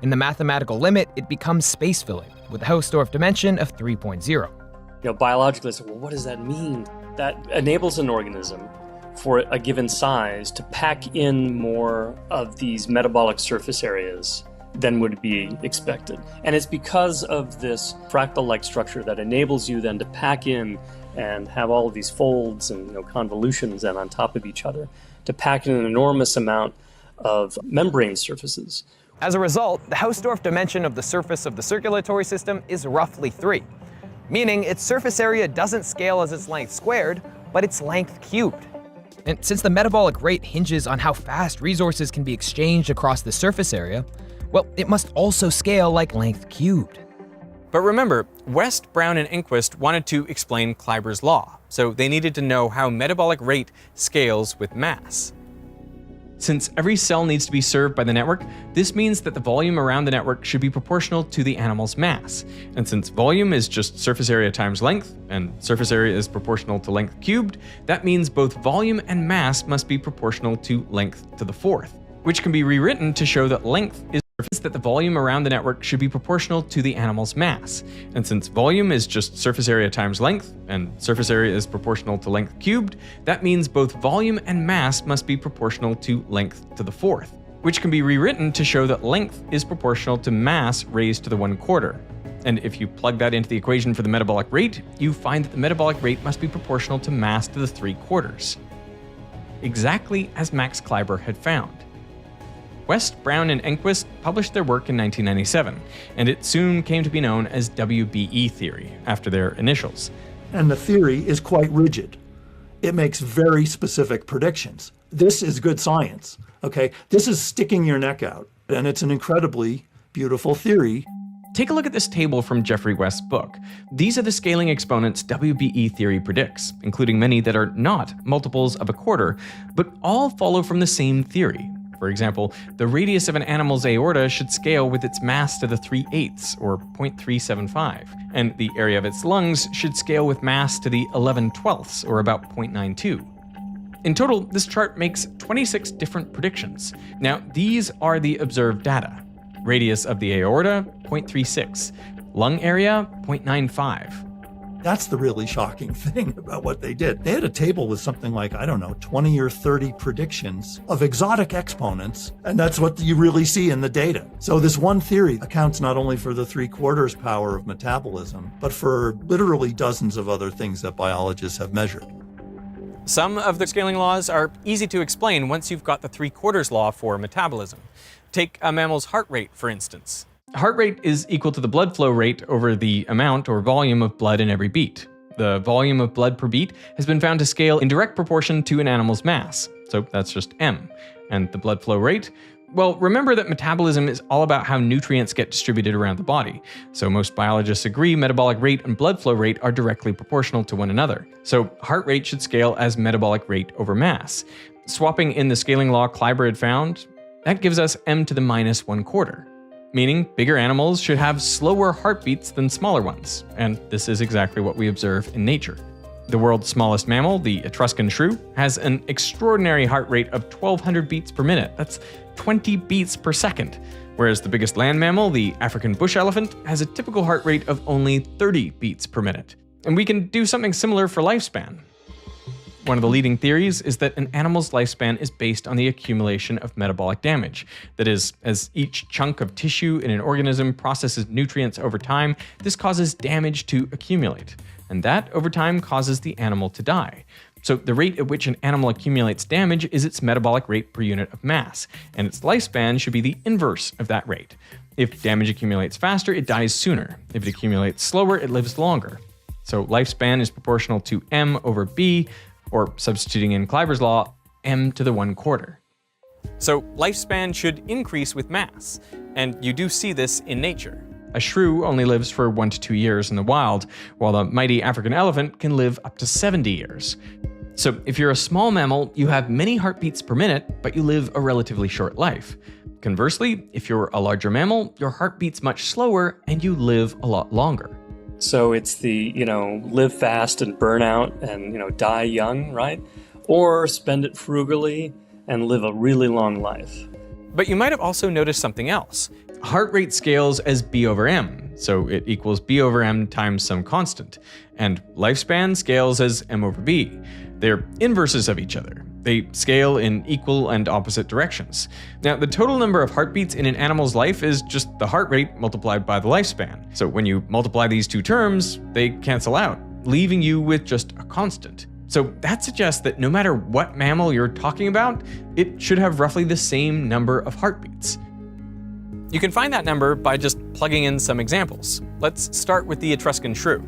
In the mathematical limit, it becomes space-filling, with a Hausdorff dimension of 3.0. Biologically, well, what does that mean? That enables an organism for a given size to pack in more of these metabolic surface areas than would be expected. And it's because of this fractal-like structure that enables you then to pack in and have all of these folds and convolutions and on top of each other to pack in an enormous amount of membrane surfaces. As a result, the Hausdorff dimension of the surface of the circulatory system is roughly 3, meaning its surface area doesn't scale as its length squared, but its length cubed. And since the metabolic rate hinges on how fast resources can be exchanged across the surface area, well, it must also scale like length cubed. But remember, West, Brown, and Enquist wanted to explain Kleiber's law, so they needed to know how metabolic rate scales with mass. Since every cell needs to be served by the network, this means that the volume around the network should be proportional to the animal's mass. And since volume is just surface area times length, and surface area is proportional to length cubed, that means both volume and mass must be proportional to length to the 4th, which can be rewritten to show that length is that the volume around the network should be proportional to the animal's mass. And since volume is just surface area times length, and surface area is proportional to length cubed, that means both volume and mass must be proportional to length to the 4th, which can be rewritten to show that length is proportional to mass raised to the 1/4. And if you plug that into the equation for the metabolic rate, you find that the metabolic rate must be proportional to mass to the 3/4. Exactly as Max Kleiber had found. West, Brown, and Enquist published their work in 1997, and it soon came to be known as WBE theory, after their initials. And the theory is quite rigid. It makes very specific predictions. This is good science, okay? This is sticking your neck out, and it's an incredibly beautiful theory. Take a look at this table from Geoffrey West's book. These are the scaling exponents WBE theory predicts, including many that are not multiples of a quarter, but all follow from the same theory. For example, the radius of an animal's aorta should scale with its mass to the 3/8, or 0.375, and the area of its lungs should scale with mass to the 11/12, or about 0.92. In total, this chart makes 26 different predictions. Now, these are the observed data. Radius of the aorta, 0.36. Lung area, 0.95. That's the really shocking thing about what they did. They had a table with something like, 20 or 30 predictions of exotic exponents, and that's what you really see in the data. So this one theory accounts not only for the 3/4 power of metabolism, but for literally dozens of other things that biologists have measured. Some of the scaling laws are easy to explain once you've got the 3/4 law for metabolism. Take a mammal's heart rate, for instance. Heart rate is equal to the blood flow rate over the amount or volume of blood in every beat. The volume of blood per beat has been found to scale in direct proportion to an animal's mass, so that's just m. And the blood flow rate? Well, remember that metabolism is all about how nutrients get distributed around the body. So most biologists agree metabolic rate and blood flow rate are directly proportional to one another. So heart rate should scale as metabolic rate over mass. Swapping in the scaling law Kleiber had found, that gives us m to the -1/4. Meaning bigger animals should have slower heartbeats than smaller ones, and this is exactly what we observe in nature. The world's smallest mammal, the Etruscan shrew, has an extraordinary heart rate of 1,200 beats per minute. That's 20 beats per second, whereas the biggest land mammal, the African bush elephant, has a typical heart rate of only 30 beats per minute. And we can do something similar for lifespan. One of the leading theories is that an animal's lifespan is based on the accumulation of metabolic damage. That is, as each chunk of tissue in an organism processes nutrients over time, this causes damage to accumulate. And that, over time, causes the animal to die. So the rate at which an animal accumulates damage is its metabolic rate per unit of mass, and its lifespan should be the inverse of that rate. If damage accumulates faster, it dies sooner. If it accumulates slower, it lives longer. So lifespan is proportional to m over b, or substituting in Kleiber's law, m to the 1/4. So lifespan should increase with mass, and you do see this in nature. A shrew only lives for 1 to 2 years in the wild, while the mighty African elephant can live up to 70 years. So if you're a small mammal, you have many heartbeats per minute, but you live a relatively short life. Conversely, if you're a larger mammal, your heart beats much slower and you live a lot longer. So it's the, live fast and burn out and, die young, right? Or spend it frugally and live a really long life. But you might have also noticed something else. Heart rate scales as b over m, so it equals b over m times some constant. And lifespan scales as m over b. They're inverses of each other. They scale in equal and opposite directions. Now, the total number of heartbeats in an animal's life is just the heart rate multiplied by the lifespan. So when you multiply these two terms, they cancel out, leaving you with just a constant. So that suggests that no matter what mammal you're talking about, it should have roughly the same number of heartbeats. You can find that number by just plugging in some examples. Let's start with the Etruscan shrew.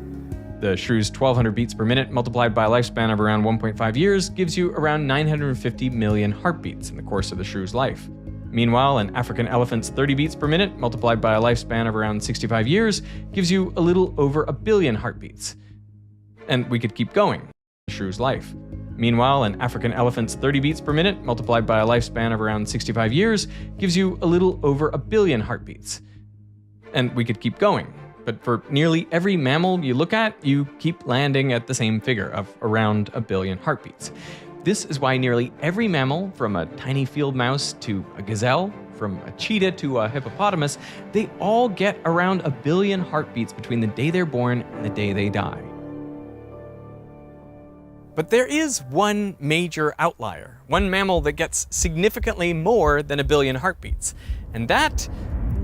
The shrew's 1,200 beats per minute multiplied by a lifespan of around 1.5 years gives you around 950 million heartbeats in the course of the shrew's life. Meanwhile, an African elephant's 30 beats per minute multiplied by a lifespan of around 65 years gives you a little over 1 billion heartbeats. And we could keep going. The shrew's life. Meanwhile, an African elephant's 30 beats per minute multiplied by a lifespan of around 65 years gives you a little over 1 billion heartbeats. And we could keep going. But for nearly every mammal you look at, you keep landing at the same figure of around 1 billion heartbeats. This is why nearly every mammal, from a tiny field mouse to a gazelle, from a cheetah to a hippopotamus, they all get around 1 billion heartbeats between the day they're born and the day they die. But there is one major outlier, one mammal that gets significantly more than 1 billion heartbeats, and that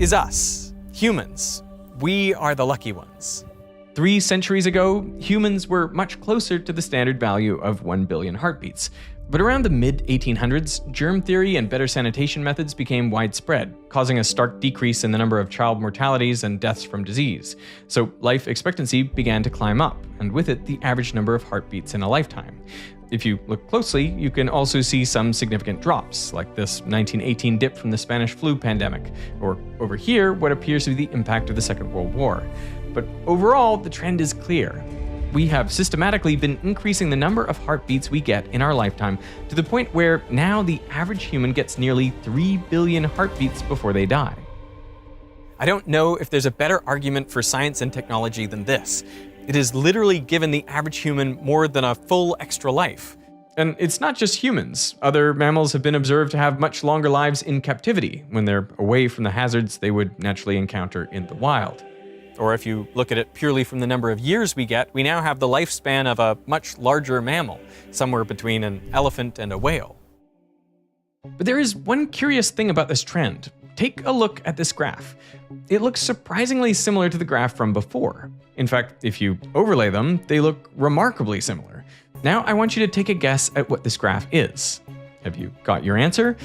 is us, humans. We are the lucky ones. 3 centuries ago, humans were much closer to the standard value of 1 billion heartbeats. But around the mid-1800s, germ theory and better sanitation methods became widespread, causing a stark decrease in the number of child mortalities and deaths from disease. So life expectancy began to climb up, and with it, the average number of heartbeats in a lifetime. If you look closely, you can also see some significant drops, like this 1918 dip from the Spanish flu pandemic, or over here, what appears to be the impact of the Second World War. But overall, the trend is clear. We have systematically been increasing the number of heartbeats we get in our lifetime to the point where now the average human gets nearly 3 billion heartbeats before they die. I don't know if there's a better argument for science and technology than this. It has literally given the average human more than a full extra life. And it's not just humans. Other mammals have been observed to have much longer lives in captivity when they're away from the hazards they would naturally encounter in the wild. Or if you look at it purely from the number of years we get, we now have the lifespan of a much larger mammal, somewhere between an elephant and a whale. But there is one curious thing about this trend. Take a look at this graph. It looks surprisingly similar to the graph from before. In fact, if you overlay them, they look remarkably similar. Now I want you to take a guess at what this graph is. Have you got your answer?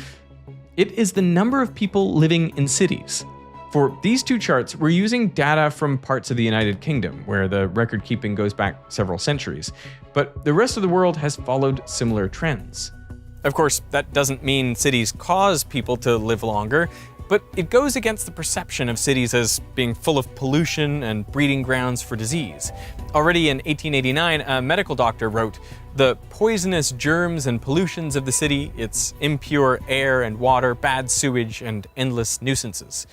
It is the number of people living in cities. For these two charts, we're using data from parts of the United Kingdom, where the record keeping goes back several centuries. But the rest of the world has followed similar trends. Of course, that doesn't mean cities cause people to live longer, but it goes against the perception of cities as being full of pollution and breeding grounds for disease. Already in 1889, a medical doctor wrote, "The poisonous germs and pollutions of the city, its impure air and water, bad sewage, and endless nuisances."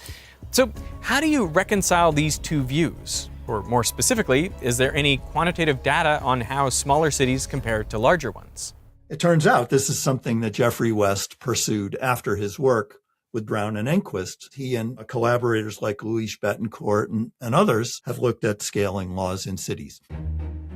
So how do you reconcile these two views? Or more specifically, is there any quantitative data on how smaller cities compare to larger ones? It turns out this is something that Geoffrey West pursued after his work with Brown and Enquist. He and collaborators like Louis Betancourt and others have looked at scaling laws in cities.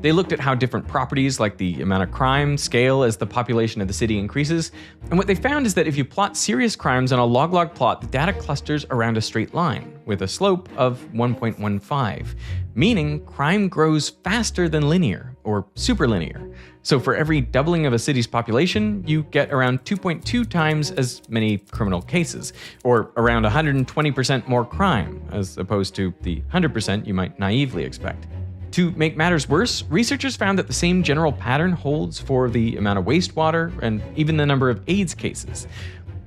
They looked at how different properties, like the amount of crime, scale as the population of the city increases. And what they found is that if you plot serious crimes on a log-log plot, the data clusters around a straight line with a slope of 1.15, meaning crime grows faster than linear or superlinear. So for every doubling of a city's population, you get around 2.2 times as many criminal cases, or around 120% more crime, as opposed to the 100% you might naively expect. To make matters worse, researchers found that the same general pattern holds for the amount of wastewater and even the number of AIDS cases.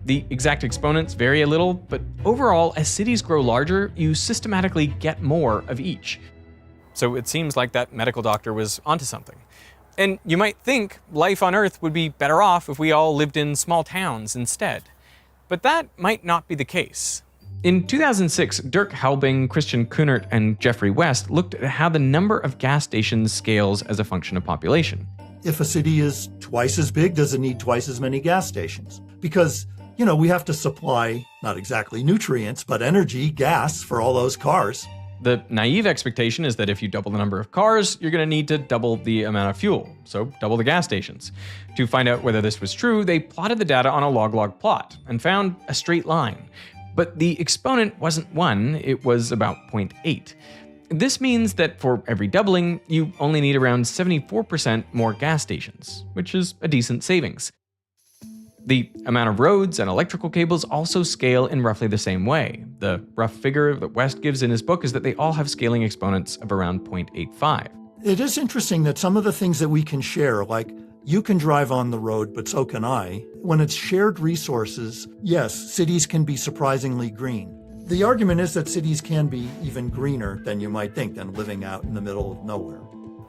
The exact exponents vary a little, but overall, as cities grow larger, you systematically get more of each. So it seems like that medical doctor was onto something. And you might think life on Earth would be better off if we all lived in small towns instead. But that might not be the case. In 2006, Dirk Helbing, Christian Kunert, and Geoffrey West looked at how the number of gas stations scales as a function of population. If a city is twice as big, does it need twice as many gas stations? Because, we have to supply, not exactly nutrients, but energy, gas for all those cars. The naive expectation is that if you double the number of cars, you're going to need to double the amount of fuel, so double the gas stations. To find out whether this was true, they plotted the data on a log-log plot and found a straight line. But the exponent wasn't 1, it was about 0.8. This means that for every doubling, you only need around 74% more gas stations, which is a decent savings. The amount of roads and electrical cables also scale in roughly the same way. The rough figure that West gives in his book is that they all have scaling exponents of around 0.85. It is interesting that some of the things that we can share, like you can drive on the road, but so can I. When it's shared resources, yes, cities can be surprisingly green. The argument is that cities can be even greener than you might think, than living out in the middle of nowhere.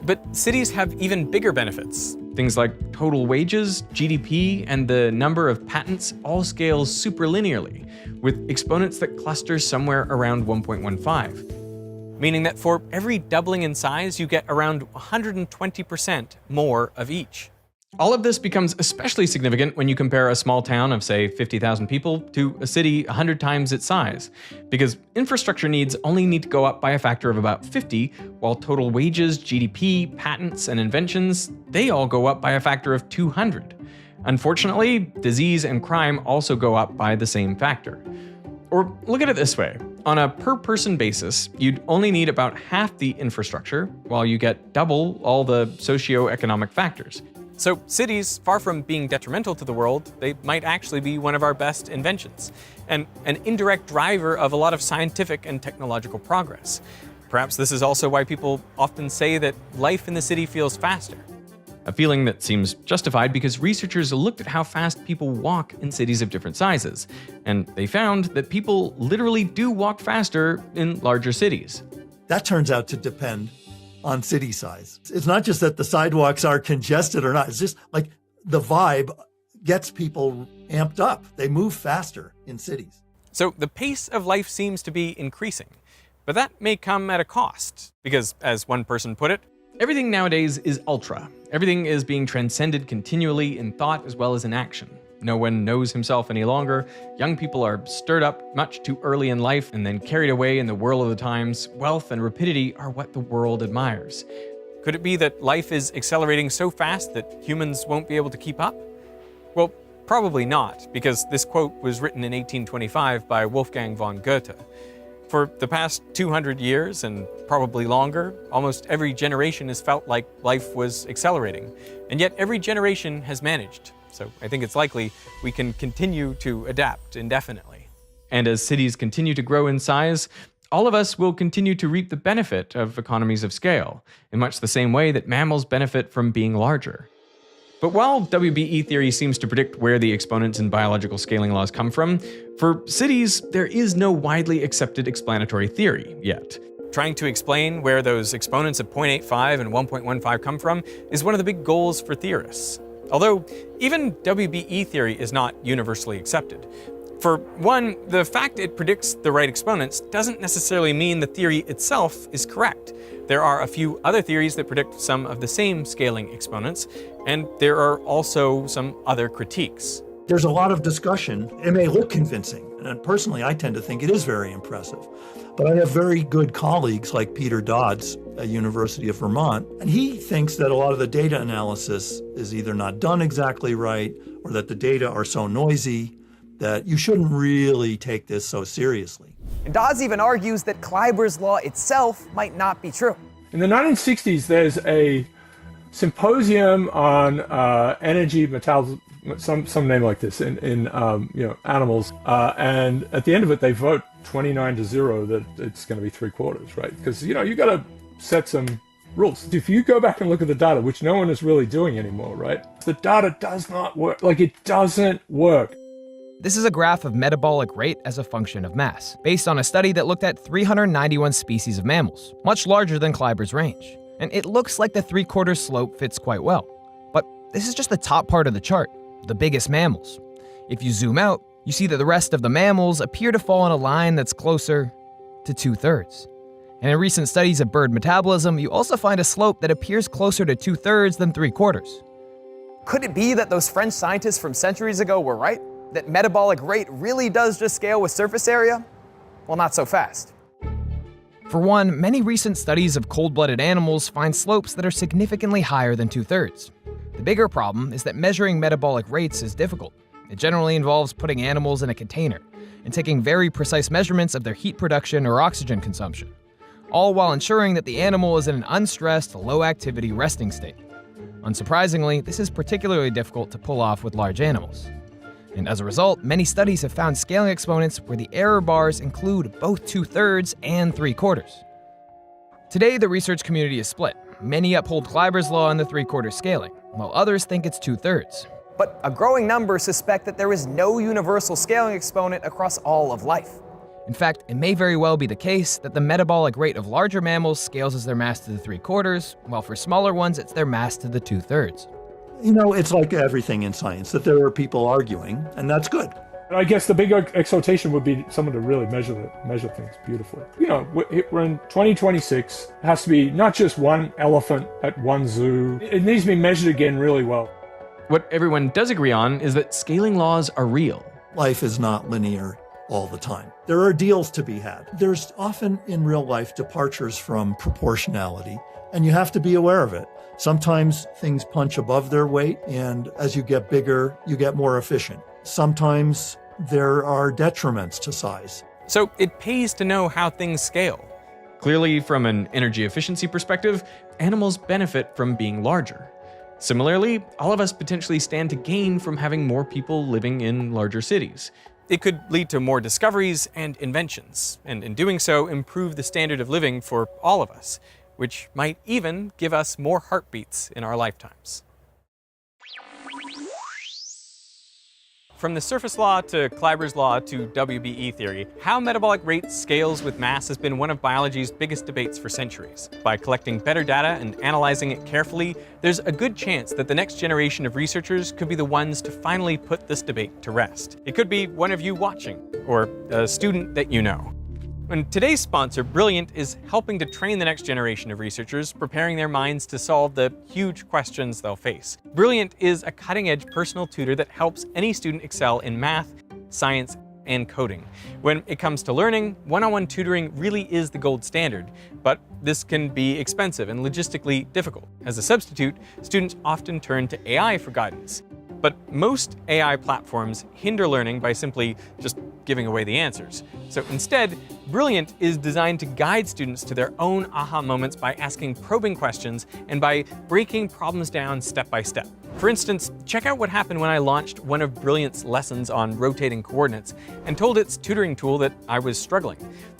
But cities have even bigger benefits. Things like total wages, GDP, and the number of patents all scale superlinearly, with exponents that cluster somewhere around 1.15. Meaning that for every doubling in size, you get around 120% more of each. All of this becomes especially significant when you compare a small town of, say, 50,000 people to a city 100 times its size, because infrastructure needs only need to go up by a factor of about 50, while total wages, GDP, patents, and inventions, they all go up by a factor of 200. Unfortunately, disease and crime also go up by the same factor. Or look at it this way. On a per-person basis, you'd only need about half the infrastructure, while you get double all the socio-economic factors. So cities, far from being detrimental to the world, they might actually be one of our best inventions, and an indirect driver of a lot of scientific and technological progress. Perhaps this is also why people often say that life in the city feels faster. A feeling that seems justified because researchers looked at how fast people walk in cities of different sizes, and they found that people literally do walk faster in larger cities. That turns out to depend on city size. It's not just that the sidewalks are congested or not, it's just like the vibe gets people amped up. They move faster in cities. So the pace of life seems to be increasing, but that may come at a cost, because as one person put it, everything nowadays is ultra. Everything is being transcended continually in thought as well as in action. No one knows himself any longer. Young people are stirred up much too early in life and then carried away in the whirl of the times. Wealth and rapidity are what the world admires. Could it be that life is accelerating so fast that humans won't be able to keep up? Well, probably not, because this quote was written in 1825 by Wolfgang von Goethe. For the past 200 years, and probably longer, almost every generation has felt like life was accelerating. And yet every generation has managed. So I think it's likely we can continue to adapt indefinitely. And as cities continue to grow in size, all of us will continue to reap the benefit of economies of scale, in much the same way that mammals benefit from being larger. But while WBE theory seems to predict where the exponents in biological scaling laws come from, for cities, there is no widely accepted explanatory theory yet. Trying to explain where those exponents of 0.85 and 1.15 come from is one of the big goals for theorists. Although, even WBE theory is not universally accepted. For one, the fact it predicts the right exponents doesn't necessarily mean the theory itself is correct. There are a few other theories that predict some of the same scaling exponents, and there are also some other critiques. There's a lot of discussion. It may look convincing, and personally, I tend to think it is very impressive. But I have very good colleagues like Peter Dodds at University of Vermont, and he thinks that a lot of the data analysis is either not done exactly right, or that the data are so noisy that you shouldn't really take this so seriously. And Dodds even argues that Kleiber's law itself might not be true. In the 1960s, there's a symposium on energy, metabolism, some name like this in animals, and at the end of it, they vote 29-0 that it's going to be 3/4, right? Because you got to set some rules. If you go back and look at the data, which no one is really doing anymore, right? The data does not work. Like, it doesn't work. This is a graph of metabolic rate as a function of mass, based on a study that looked at 391 species of mammals, much larger than Kleiber's range. And it looks like the 3/4 slope fits quite well. But this is just the top part of the chart, the biggest mammals. If you zoom out, you see that the rest of the mammals appear to fall in a line that's closer to 2/3. And in recent studies of bird metabolism, you also find a slope that appears closer to 2/3 than 3/4. Could it be that those French scientists from centuries ago were right? That metabolic rate really does just scale with surface area? Well, not so fast. For one, many recent studies of cold-blooded animals find slopes that are significantly higher than 2/3. The bigger problem is that measuring metabolic rates is difficult. It generally involves putting animals in a container and taking very precise measurements of their heat production or oxygen consumption, all while ensuring that the animal is in an unstressed, low-activity resting state. Unsurprisingly, this is particularly difficult to pull off with large animals. And as a result, many studies have found scaling exponents where the error bars include both 2/3 and 3/4. Today, the research community is split. Many uphold Kleiber's law in the 3/4 scaling, while others think it's 2/3. But a growing number suspect that there is no universal scaling exponent across all of life. In fact, it may very well be the case that the metabolic rate of larger mammals scales as their mass to the 3/4, while for smaller ones, it's their mass to the 2/3. It's like everything in science, that there are people arguing, and that's good. I guess the big exhortation would be someone to really measure things beautifully. We're in 2026. It has to be not just one elephant at one zoo. It needs to be measured again really well. What everyone does agree on is that scaling laws are real. Life is not linear all the time. There are deals to be had. There's often in real life departures from proportionality, and you have to be aware of it. Sometimes things punch above their weight, and as you get bigger, you get more efficient. Sometimes there are detriments to size. So it pays to know how things scale. Clearly, from an energy efficiency perspective, animals benefit from being larger. Similarly, all of us potentially stand to gain from having more people living in larger cities. It could lead to more discoveries and inventions, and in doing so, improve the standard of living for all of us, which might even give us more heartbeats in our lifetimes. From the surface law to Kleiber's law to WBE theory, how metabolic rate scales with mass has been one of biology's biggest debates for centuries. By collecting better data and analyzing it carefully, there's a good chance that the next generation of researchers could be the ones to finally put this debate to rest. It could be one of you watching, or a student that you know. And today's sponsor, Brilliant, is helping to train the next generation of researchers, preparing their minds to solve the huge questions they'll face. Brilliant is a cutting-edge personal tutor that helps any student excel in math, science, and coding. When it comes to learning, one-on-one tutoring really is the gold standard, but this can be expensive and logistically difficult. As a substitute, students often turn to AI for guidance. But most AI platforms hinder learning by simply just giving away the answers. So instead, Brilliant is designed to guide students to their own aha moments by asking probing questions and by breaking problems down step by step. For instance, check out what happened when I launched one of Brilliant's lessons on rotating coordinates and told its tutoring tool that I was struggling.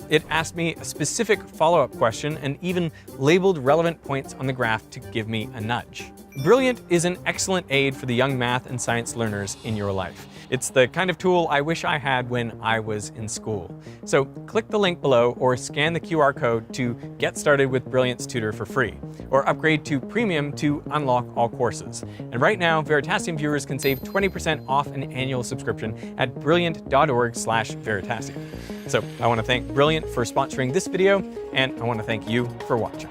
It asked me a specific follow-up question and even labeled relevant points on the graph to give me a nudge. Brilliant is an excellent aid for the young math and science learners in your life. It's the kind of tool I wish I had when I was in school. So click the link below or scan the QR code to get started with Brilliant's tutor for free, or upgrade to Premium to unlock all courses. And right now, Veritasium viewers can save 20% off an annual subscription at brilliant.org/Veritasium. So I want to thank Brilliant for sponsoring this video, and I want to thank you for watching.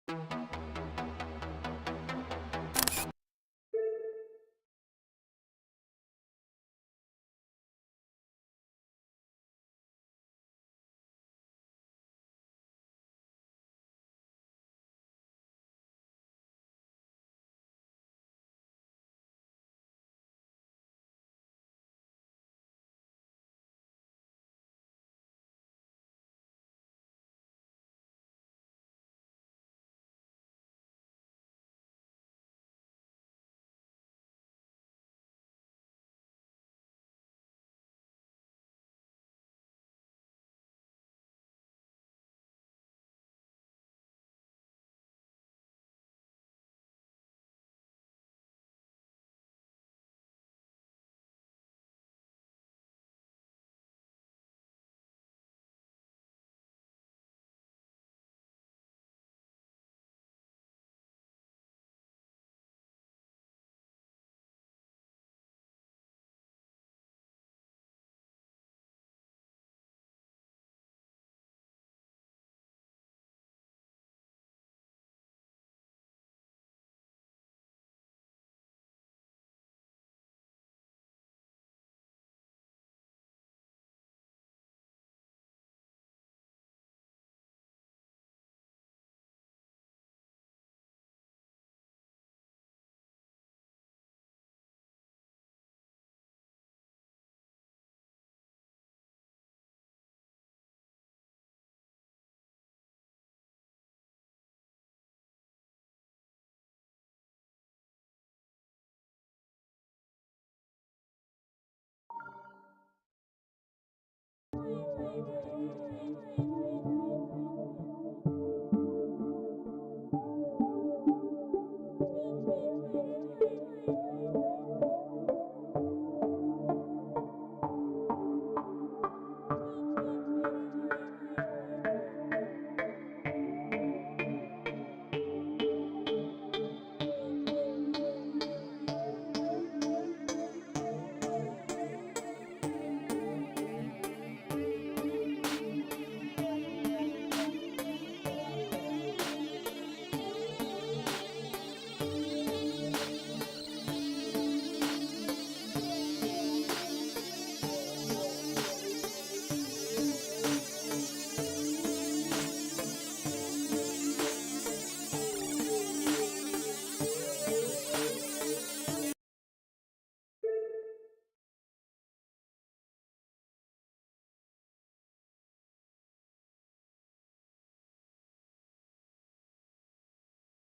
Bye.